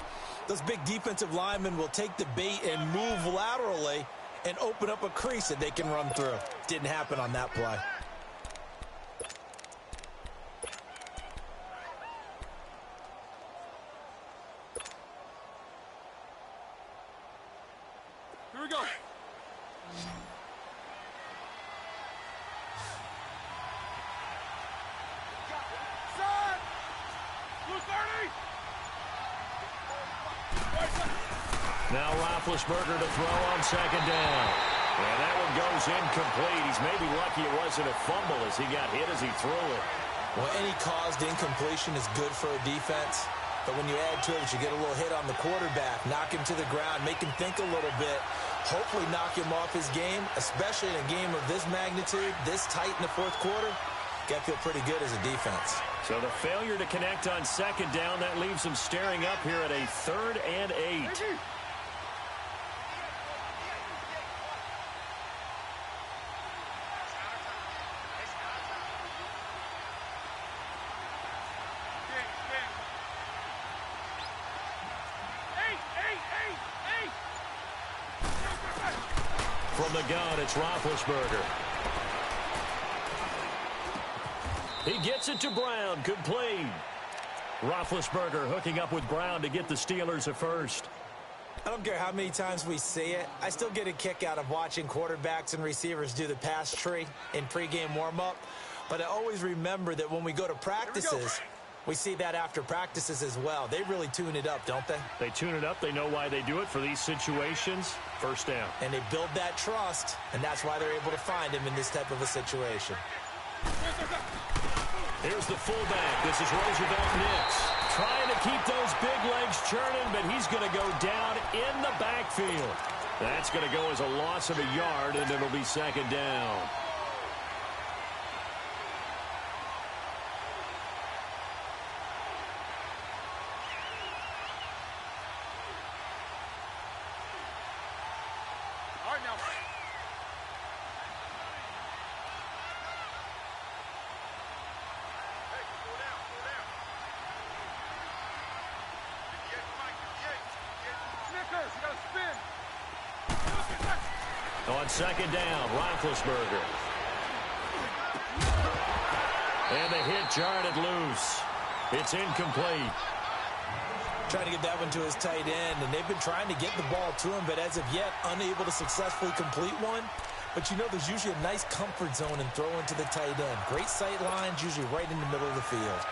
Speaker 5: those big defensive linemen will take the bait and move laterally and open up a crease that they can run through. Didn't happen on that play.
Speaker 6: Here we go.
Speaker 4: Now Roethlisberger to throw on 2nd down. And that one goes incomplete. He's maybe lucky it wasn't a fumble as he got hit as he threw it.
Speaker 5: Well, any caused incompletion is good for a defense. But when you add to it, you get a little hit on the quarterback, knock him to the ground, make him think a little bit, hopefully knock him off his game, especially in a game of this magnitude, this tight in the 4th quarter. Got to feel pretty good as a defense.
Speaker 4: So the failure to connect on 2nd down, that leaves them staring up here at a 3rd and 8. From the gun, it's Roethlisberger. He gets it to Brown. Complete. Roethlisberger hooking up with Brown to get the Steelers a first.
Speaker 5: I don't care how many times we see it. I still get a kick out of watching quarterbacks and receivers do the pass tree in pregame warm-up. But I always remember that when we go to practices, we see that after practices as well. They really tune it up, don't they?
Speaker 4: They tune it up. They know why they do it for these situations. 1st down.
Speaker 5: And they build that trust, and that's why they're able to find him in this type of a situation.
Speaker 4: Here's the fullback. This is Roosevelt Nix. Trying to keep those big legs churning, but he's going to go down in the backfield. That's going to go as a loss of a yard, and it'll be 2nd down. On 2nd down, Roethlisberger. And the hit jarred it loose. It's incomplete.
Speaker 5: Trying to get that one to his tight end, and they've been trying to get the ball to him, but as of yet, unable to successfully complete one. But you know there's usually a nice comfort zone in throwing to the tight end. Great sight lines, usually right in the middle of the field.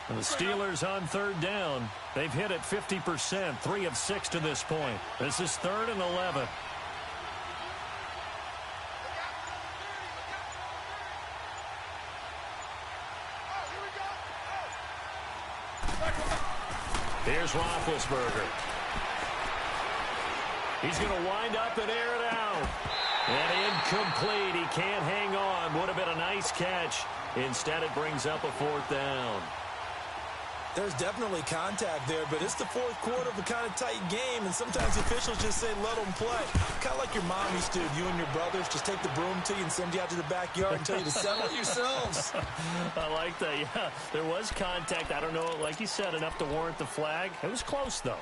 Speaker 4: And the Steelers on 3rd down. They've hit it 50%, 3 of 6 to this point. This is 3rd and 11. Here's Roethlisberger. He's going to wind up and air it out. And incomplete. He can't hang on. Would have been a nice catch. Instead, it brings up a 4th down.
Speaker 5: There's definitely contact there, but it's the fourth quarter of a kind of tight game, and sometimes officials just say, let them play. Kind of like your mom used to, you and your brothers, just take the broom to you and send you out to the backyard and tell you to settle it yourselves.
Speaker 4: I like that, yeah. There was contact. I don't know, like you said, enough to warrant the flag. It was close, though.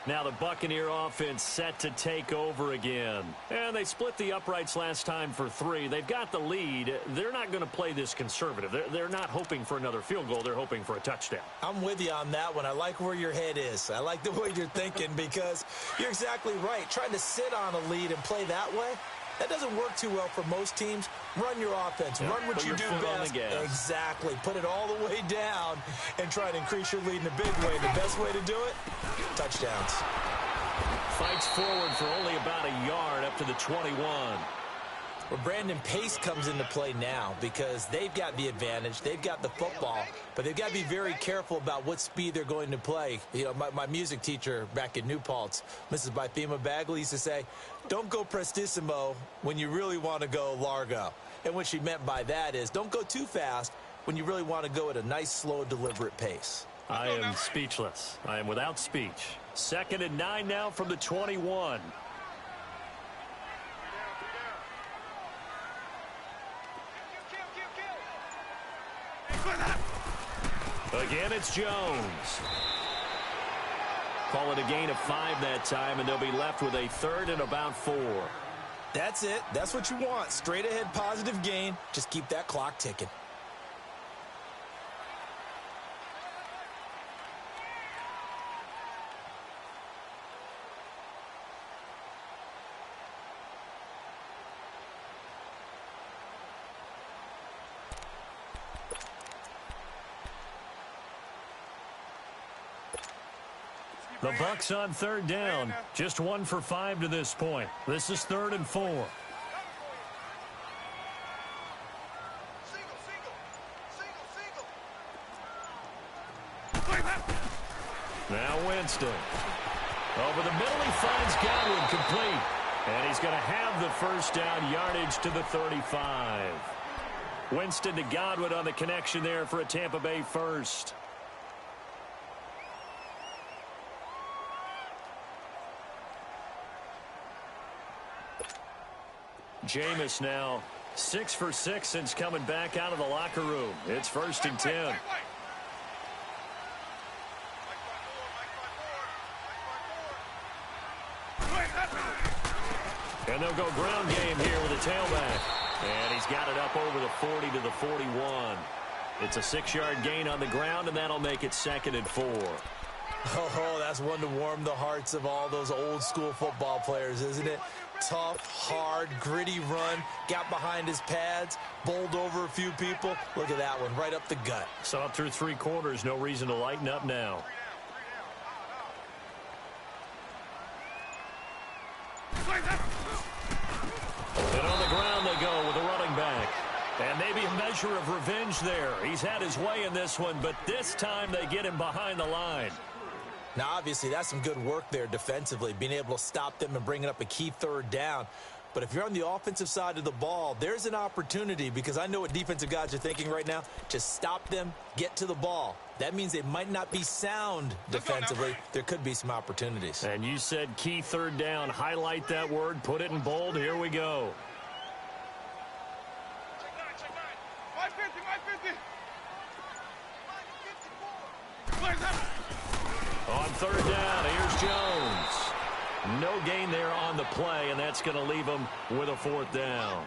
Speaker 4: Now the Buccaneer offense set to take over again. And they split the uprights last time for 3. They've got the lead. They're not going to play this conservative. They're not hoping for another field goal. They're hoping for a touchdown.
Speaker 5: I'm with you on that one. I like where your head is. I like the way you're thinking because you're exactly right. Trying to sit on a lead and play that way, that doesn't work too well for most teams. Run your offense.
Speaker 4: Yep,
Speaker 5: run what you do best. Exactly. Put it all the way down and try to increase your lead in a big way. The best way to do it, touchdowns.
Speaker 4: Fights forward for only about a yard up to the 21.
Speaker 5: Well, Brandon, pace comes into play now because they've got the advantage. They've got the football, but they've got to be very careful about what speed they're going to play. You know, my music teacher back in New Paltz, Mrs. Bythema Bagley, used to say, don't go prestissimo when you really want to go largo. And what she meant by that is don't go too fast when you really want to go at a nice, slow, deliberate pace.
Speaker 4: I am speechless. I am without speech. 2nd and 9 now from the 21. Again, it's Jones. Call it a gain of 5 that time, and they'll be left with a 3rd and about 4.
Speaker 5: That's it. That's what you want. Straight ahead, positive gain. Just keep that clock ticking.
Speaker 4: The Bucs on 3rd down. Just 1 for 5 to this point. This is 3rd and 4. Now Winston. Over the middle, he finds Godwin complete. And he's going to have the first down, yardage to the 35. Winston to Godwin on the connection there for a Tampa Bay first. Jameis now 6 for 6 since coming back out of the locker room. It's 1st and 10. And they'll go ground game here with a tailback. And he's got it up over the 40 to the 41. It's a 6-yard gain on the ground, and that'll make it 2nd and 4.
Speaker 5: Oh, that's one to warm the hearts of all those old-school football players, isn't it? Tough, hard, gritty run, got behind his pads, bowled over a few people. Look at that one, right up the gut.
Speaker 4: Saw it through 3 quarters, no reason to lighten up now. And on the ground they go with a running back. And maybe a measure of revenge there. He's had his way in this one, but this time they get him behind the line.
Speaker 5: Now, obviously, that's some good work there defensively, being able to stop them and bringing up a key 3rd down. But if you're on the offensive side of the ball, there's an opportunity because I know what defensive guys are thinking right now. Just stop them, get to the ball. That means they might not be sound defensively. There could be some opportunities.
Speaker 4: And you said key 3rd down. Highlight that word, put it in bold. Here we go. On 3rd down, here's Jones. No gain there on the play, and that's going to leave him with a 4th down.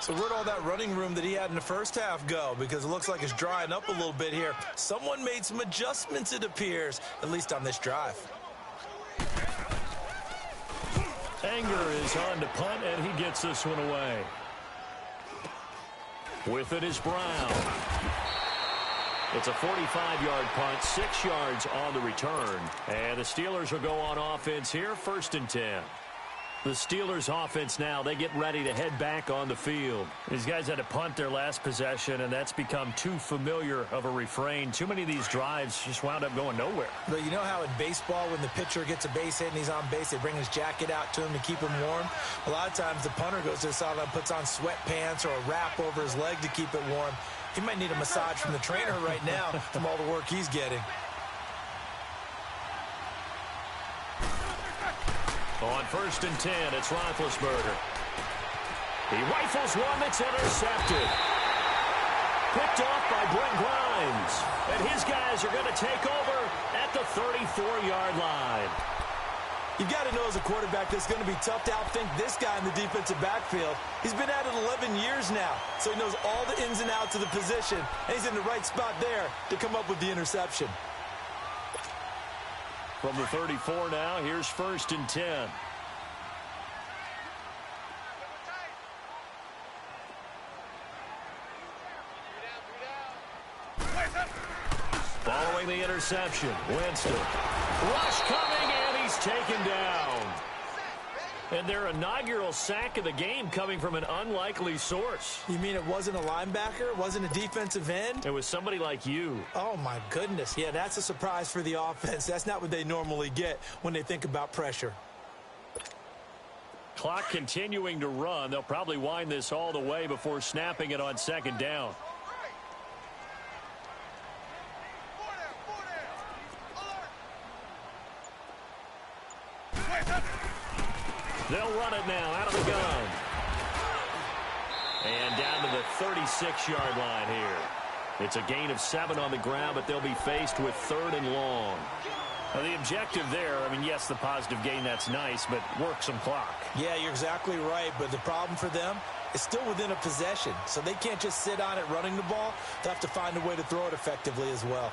Speaker 5: So where'd all that running room that he had in the first half go? Because it looks like it's drying up a little bit here. Someone made some adjustments, it appears, at least on this drive.
Speaker 4: Anger is on to punt, and he gets this one away. With it is Brown. It's a 45-yard punt, 6 yards on the return. And the Steelers will go on offense here, 1st and 10. The Steelers offense now, they get ready to head back on the field. These guys had to punt their last possession, and that's become too familiar of a refrain. Too many of these drives just wound up going nowhere.
Speaker 5: But you know how in baseball, when the pitcher gets a base hit and he's on base, they bring his jacket out to him to keep him warm? A lot of times the punter goes to the sideline, puts on sweatpants or a wrap over his leg to keep it warm. He might need a massage from the trainer right now from all the work he's getting.
Speaker 4: On 1st and 10, it's Roethlisberger. He rifles one that's intercepted. Picked off by Brent Grimes. And his guys are going to take over at the 34-yard line.
Speaker 5: You've got to know as a quarterback that it's going to be tough to outthink this guy in the defensive backfield. He's been at it 11 years now, so he knows all the ins and outs of the position, and he's in the right spot there to come up with the interception.
Speaker 4: From the 34 now, here's 1st and 10. Following the interception, Winston. Rush coming, and he's taken down. And their inaugural sack of the game coming from an unlikely source.
Speaker 5: You mean it wasn't a linebacker? It wasn't a defensive end?
Speaker 4: It was somebody like you.
Speaker 5: Oh, my goodness. Yeah, that's a surprise for the offense. That's not what they normally get when they think about pressure.
Speaker 4: Clock continuing to run. They'll probably wind this all the way before snapping it on 2nd down. They'll run it now out of the gun. And down to the 36-yard line here. It's a gain of 7 on the ground, but they'll be faced with 3rd and long. Now, the objective there, I mean, yes, the positive gain, that's nice, but work some clock.
Speaker 5: Yeah, you're exactly right, but the problem for them is still within a possession, so they can't just sit on it running the ball. They'll have to find a way to throw it effectively as well.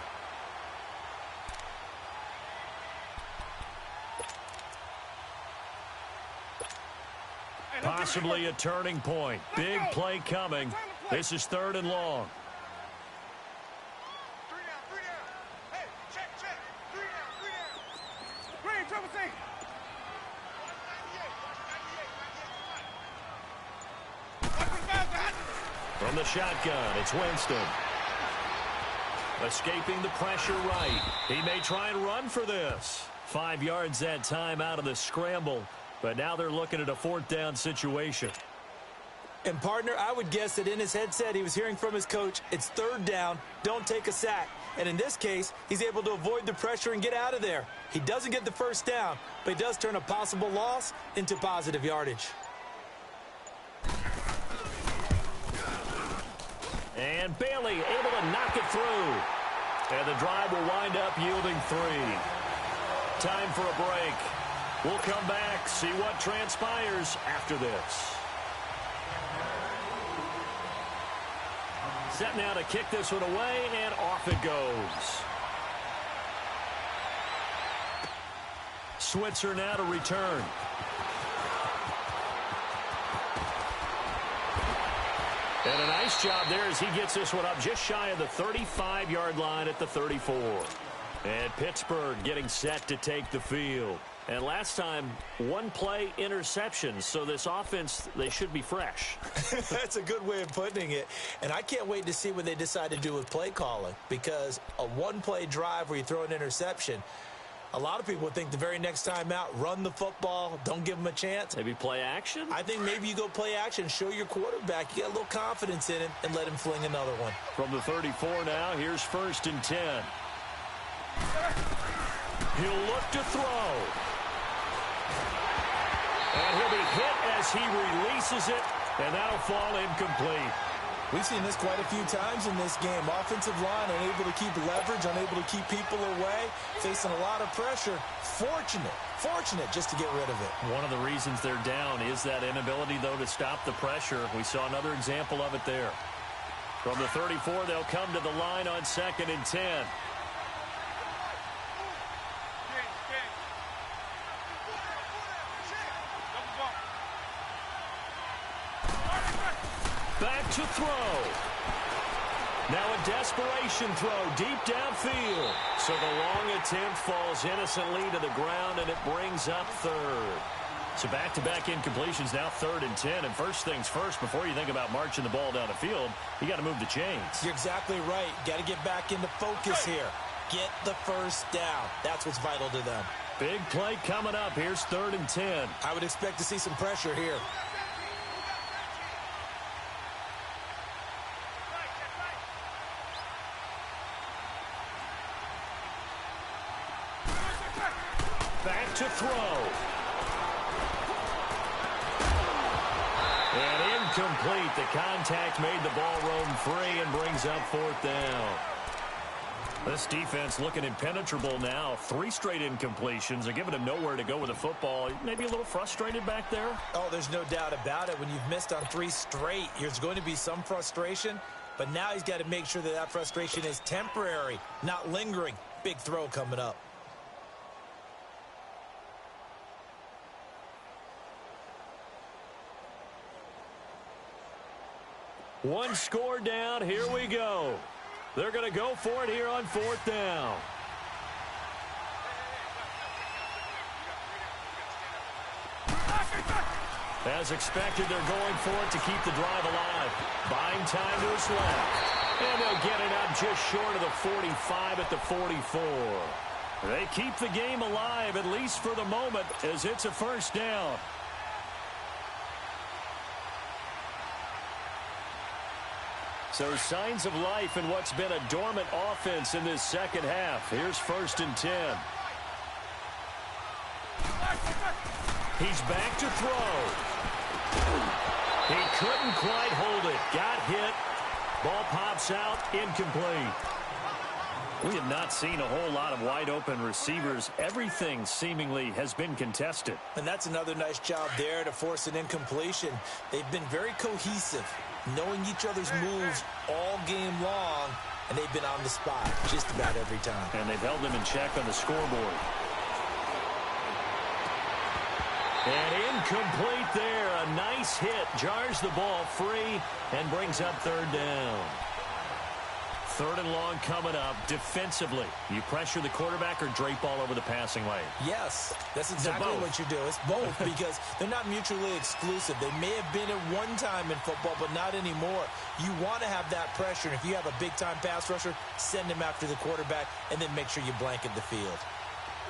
Speaker 4: Possibly a turning point. Big play coming. This is 3rd and long.
Speaker 6: 3 down, 3 down. Hey, check. 3 down, 3 down. Green, trouble safe.
Speaker 4: From the shotgun, it's Winston. Escaping the pressure right. He may try and run for this. 5 yards that time out of the scramble. But now they're looking at a 4th down situation.
Speaker 5: And, partner, I would guess that in his headset he was hearing from his coach, it's 3rd down, don't take a sack. And in this case, he's able to avoid the pressure and get out of there. He doesn't get the 1st down, but he does turn a possible loss into positive yardage.
Speaker 4: And Bailey able to knock it through. And the drive will wind up yielding 3. Time for a break. We'll come back, see what transpires after this. Set now to kick this one away, and off it goes. Switzer now to return. And a nice job there as he gets this one up just shy of the 35-yard line at the 34. And Pittsburgh getting set to take the field. And last time, 1 play interception. So this offense, they should be fresh.
Speaker 5: That's a good way of putting it. And I can't wait to see what they decide to do with play calling. Because a 1-play drive where you throw an interception, a lot of people would think the very next time out, run the football, don't give them a chance.
Speaker 4: Maybe play action?
Speaker 5: I think maybe you go play action, show your quarterback you got a little confidence in him, and let him fling another one.
Speaker 4: From the 34 now, here's 1st and 10. He'll look to throw. And he'll be hit as he releases it, and that'll fall incomplete.
Speaker 5: We've seen this quite a few times in this game. Offensive line unable to keep leverage, unable to keep people away, facing a lot of pressure. Fortunate just to get rid of it.
Speaker 4: One of the reasons they're down is that inability, though, to stop the pressure. We saw another example of it there. From the 34, they'll come to the line on 2nd and 10. Back to throw. Now a desperation throw deep downfield. So the long attempt falls innocently to the ground, and it brings up 3rd. So back-to-back incompletions, now 3rd and 10. And first things first, before you think about marching the ball down the field, you got to move the chains.
Speaker 5: You're exactly right. Got to get back into focus here. Get the 1st down. That's what's vital to them.
Speaker 4: Big play coming up. Here's 3rd and 10.
Speaker 5: I would expect to see some pressure here.
Speaker 4: Back to throw. And incomplete. The contact made the ball roam free and brings up 4th down. This defense looking impenetrable now. 3 straight incompletions. They're giving him nowhere to go with the football. Maybe a little frustrated back there?
Speaker 5: Oh, there's no doubt about it. When you've missed on 3 straight, there's going to be some frustration. But now he's got to make sure that that frustration is temporary, not lingering. Big throw coming up.
Speaker 4: One score down. Here we go. They're going to go for it here on 4th down. As expected, they're going for it to keep the drive alive. Buying time to his left. And they'll get it out just short of the 45 at the 44. They keep the game alive, at least for the moment, as it's a 1st down. So signs of life in what's been a dormant offense in this second half. Here's 1st and 10. He's back to throw. He couldn't quite hold it. Got hit. Ball pops out. Incomplete. We have not seen a whole lot of wide open receivers. Everything seemingly has been contested.
Speaker 5: And that's another nice job there to force an incompletion. They've been very cohesive, knowing each other's moves all game long, and they've been on the spot just about every time.
Speaker 4: And they've held them in check on the scoreboard. And incomplete there. A nice hit. Jars the ball free and brings up 3rd down. 3rd and long coming up. Defensively, you pressure the quarterback or drape all over the passing lane?
Speaker 5: Yes, that's exactly what you do. It's both because they're not mutually exclusive. They may have been at one time in football, but not anymore. You want to have that pressure. And if you have a big-time pass rusher, send him after the quarterback and then make sure you blanket the field.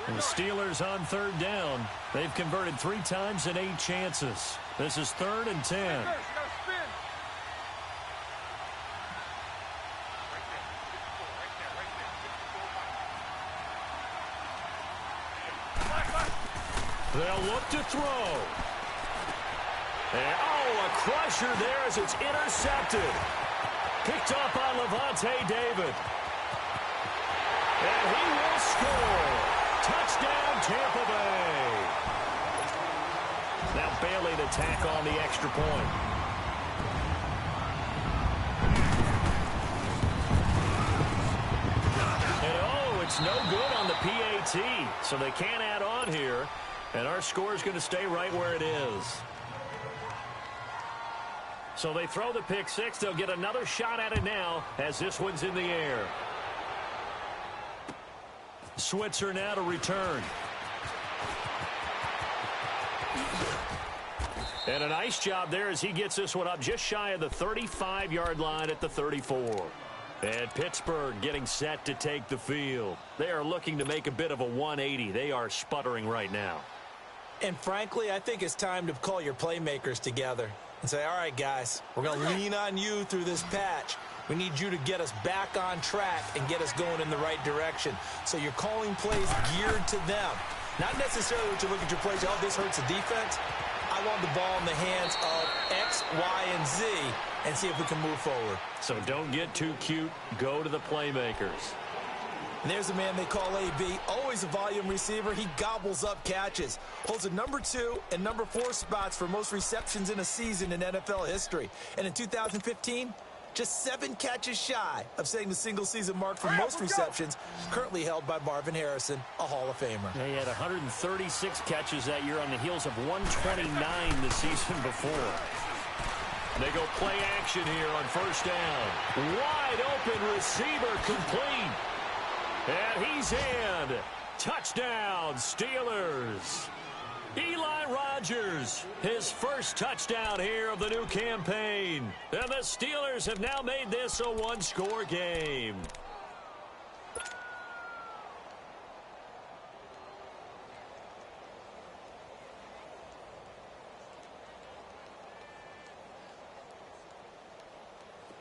Speaker 4: And the Steelers on 3rd down. They've converted 3 times in 8 chances. This is 3rd and 10. They'll look to throw. And, a crusher there as it's intercepted. Picked up by Levante David. And he will score. Touchdown, Tampa Bay. Now Bailey to tack on the extra point. And it's no good on the PAT. So they can't add on here. And our score is going to stay right where it is. So they throw the pick 6. They'll get another shot at it now as this one's in the air. Switzer now to return. And a nice job there as he gets this one up just shy of the 35-yard line at the 34. And Pittsburgh getting set to take the field. They are looking to make a bit of a 180. They are sputtering right now.
Speaker 5: And frankly, I think it's time to call your playmakers together and say, all right, guys, we're going to lean on you through this patch. We need you to get us back on track and get us going in the right direction. So you're calling plays geared to them. Not necessarily what you look at your plays, oh, this hurts the defense. I want the ball in the hands of X, Y, and Z and see if we can move forward.
Speaker 4: So don't get too cute. Go to the playmakers.
Speaker 5: And there's a man they call AB, always a volume receiver. He gobbles up catches. Holds the number 2 and number 4 spots for most receptions in a season in NFL history. And in 2015, just 7 catches shy of setting the single-season mark for most receptions, currently held by Marvin Harrison, a Hall of Famer.
Speaker 4: He had 136 catches that year on the heels of 129 the season before. They go play action here on 1st down. Wide open receiver complete. And he's in. Touchdown, Steelers. Eli Rogers, his first touchdown here of the new campaign. And the Steelers have now made this a 1-score game.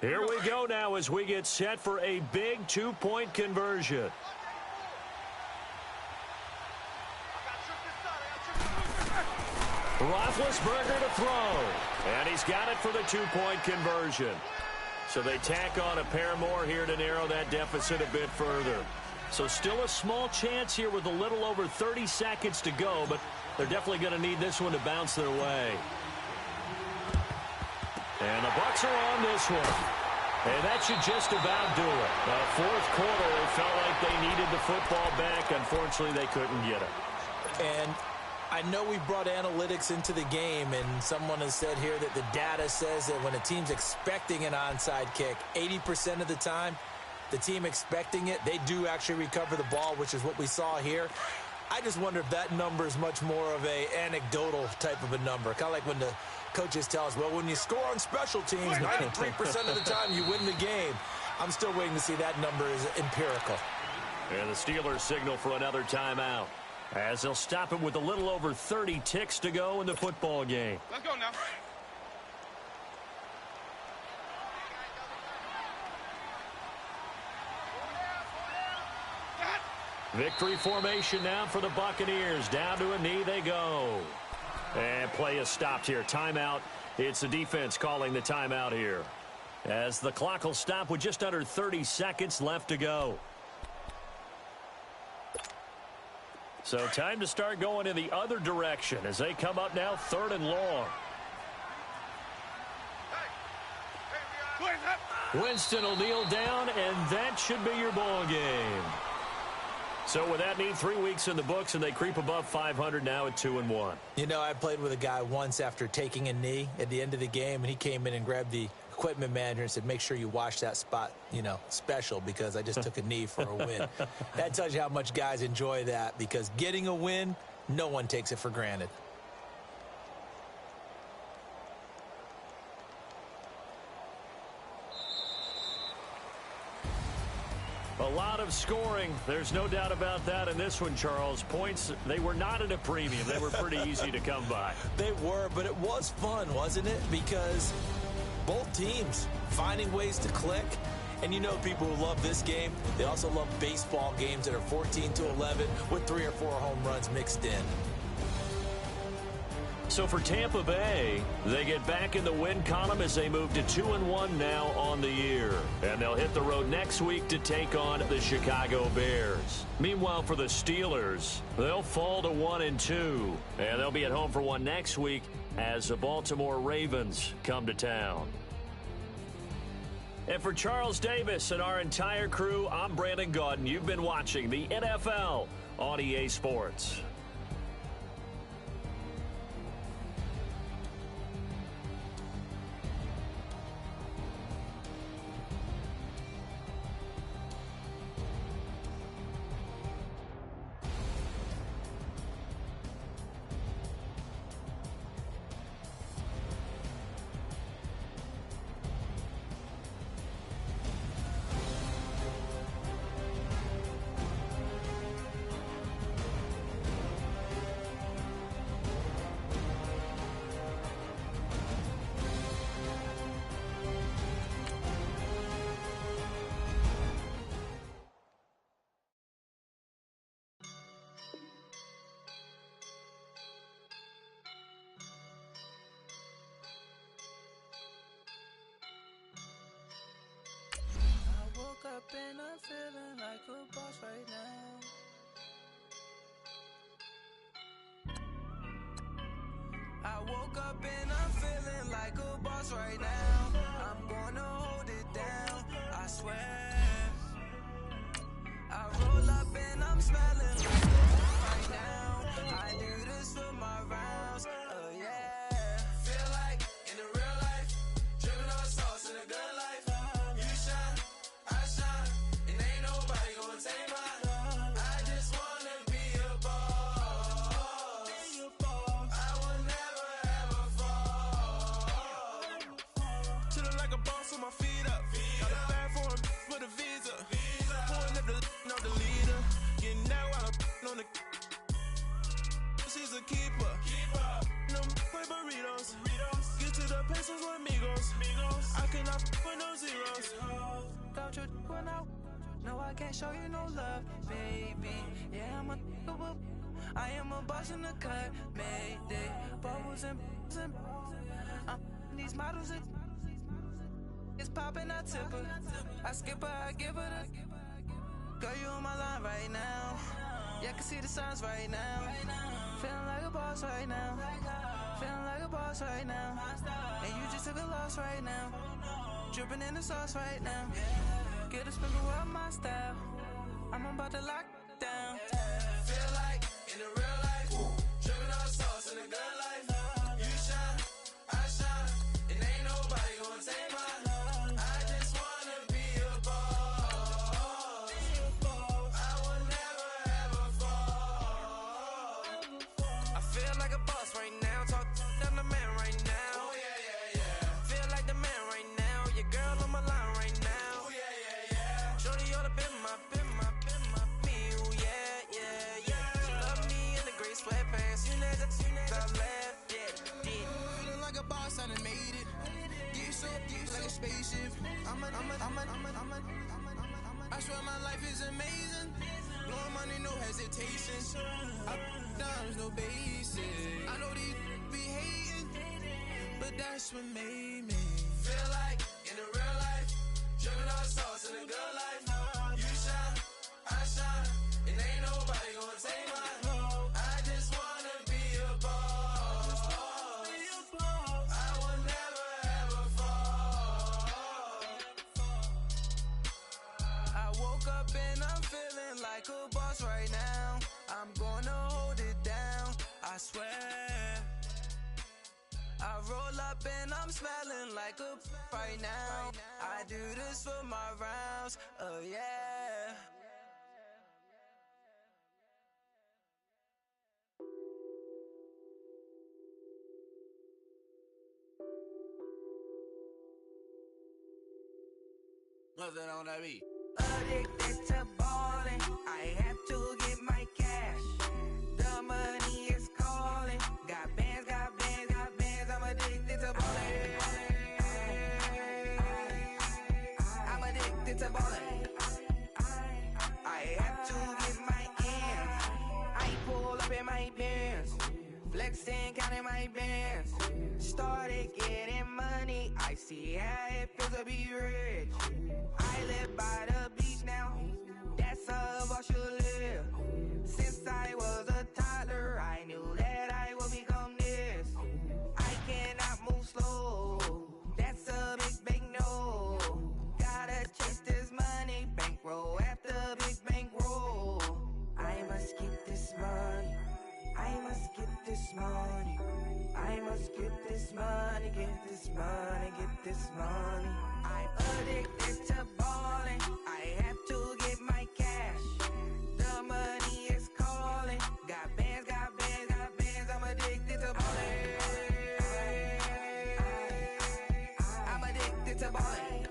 Speaker 4: Here we go now as we get set for a big 2-point conversion. Roethlisberger to throw. And he's got it for the two-point conversion. So they tack on a pair more here to narrow that deficit a bit further. So still a small chance here with a little over 30 seconds to go, but they're definitely going to need this one to bounce their way. And the Bucs are on this one. And that should just about do it. The fourth quarter, it felt like they needed the football back. Unfortunately, they couldn't get it.
Speaker 5: And I know we brought analytics into the game, and someone has said here that the data says that when a team's expecting an onside kick, 80% of the time, the team expecting it, they do actually recover the ball, which is what we saw here. I just wonder if that number is much more of a anecdotal type of a number. Kind of like when the coaches tell us, well, when you score on special teams, 93% of the time you win the game. I'm still waiting to see that number is empirical.
Speaker 4: And the Steelers signal for another timeout, as they'll stop it with a little over 30 ticks to go in the football game.
Speaker 6: Let's go now.
Speaker 4: Victory formation now for the Buccaneers. Down to a knee they go. And play is stopped here. Timeout. It's the defense calling the timeout here, as the clock will stop with just under 30 seconds left to go. So time to start going in the other direction as they come up now 3rd and long. Winston will kneel down, and that should be your ball game. So with that need, 3 weeks in the books, and they creep above 500 now at 2-1.
Speaker 5: You know, I played with a guy once after taking a knee at the end of the game, and he came in and grabbed the equipment manager and said, make sure you wash that spot, you know, special, because I just took a knee for a win. That tells you how much guys enjoy that, because getting a win, no one takes it for granted.
Speaker 4: A lot of scoring. There's no doubt about that in this one, Charles. Points, they were not at a premium. They were pretty easy to come by.
Speaker 5: They were, but it was fun, wasn't it? Because both teams finding ways to click. And you know people who love this game, they also love baseball games that are 14-11 with 3 or 4 home runs mixed in.
Speaker 4: So for Tampa Bay, they get back in the win column as they move to 2-1 now on the year. And they'll hit the road next week to take on the Chicago Bears. Meanwhile, for the Steelers, they'll fall to 1-2. And they'll be at home for one next week as the Baltimore Ravens come to town. And for Charles Davis and our entire crew, I'm Brandon Gaudin. You've been watching the NFL on EA Sports.
Speaker 1: Up and I'm feeling like a boss right now. I woke up and I'm feeling like a boss right now. I'm gonna hold it down, I swear. I roll up and I'm smelling like a boss right now. I do this for my rounds, oh yeah. Feel like in the real life, dripping on sauce in a good life. You shine, I shine, and ain't nobody gonna take mine. I just wanna be a boss. I will never ever fall. Chillin' like a boss with my feet up. Got a bag for him with a visa. Pulling up the not the leader. Getting out while I'm on the. She's a keeper. No play burritos. Get to the pesos with amigos. I cannot with no zeros. Got your when out.
Speaker 3: No, I can't show you no love, baby. Yeah, I am a boss in the cut, Mayday. Bubbles and these models it's popping, I tip her. I skip her, I give her the. Girl, you on my line right now. Yeah, I can see the signs right now. Feeling like a boss right now. Feeling like a boss right now. And you just took a loss right now. Dripping in the sauce right now. Get a sprinkle of my style. I'm about to lock down.
Speaker 1: Feel like in the real life, dripping on sauce in the good life. You shine, I shine, and ain't nobody gonna take mine. I just wanna be a boss. I will never ever fall.
Speaker 3: I feel like a boss right now. Talk to the man right now.
Speaker 1: Oh yeah.
Speaker 3: Feel like the man right now. Your girl on my line right now.
Speaker 1: Oh yeah.
Speaker 3: Shorty oughta been my me. Ooh, yeah. She love me in the gray sweatpants. You never left, yeah, did.
Speaker 1: Feeling like a boss, I done made it. Get so like a spaceship. I swear my life is amazing. Blowing money, no hesitation. There's no basic. I know these be hating, but that's what made me feel like in the real life, dripping on sauce in the good life. You shine, I shine, and ain't nobody gonna take mine. I just wanna be a boss. I will never ever fall.
Speaker 3: I woke up and I'm feeling like a boss right now. I'm gonna hold it down, I swear. I roll up and I'm smelling like a right now. I do this for my rounds, oh yeah.
Speaker 1: Nothing on that beat.
Speaker 3: Addicted to ballin', I have to get my cash. The money is calling. Got bands, I'm addicted to ballin'. I'm addicted to ballin'. I have to get my ends. I pull up in my Benz, flexing, counting my bands. Started getting money, I see how it feels to be rich. I live by the beach now, that's how I should live. Since I was a toddler, I knew that I would become this. I cannot move slow, that's a big no. Gotta chase this money, bankroll after big bankroll. I must get this money, I must get this money. I must get this money, get this money, get this money. I'm addicted to ballin', I have to get my cash. The money is calling. Got bands, I'm addicted to ballin'. I'm addicted to ballin'.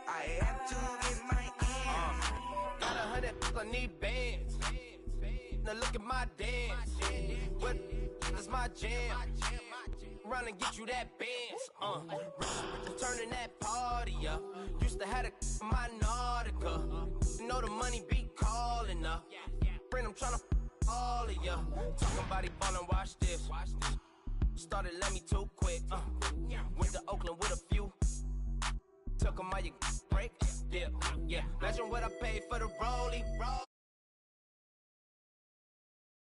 Speaker 3: I have to get my ends.
Speaker 1: Got 100, I need bands. Now look at my dance. What is my jam? Run and get you that bands. Turning that party up. Used to have a my Nautica. You know the money be calling up. Friend, I'm tryna all of ya. Talking about it ballin', watch this. Started let me too quick. Went to Oakland with a few. Took 'em all you break. Yeah. Imagine what I paid for the rollie.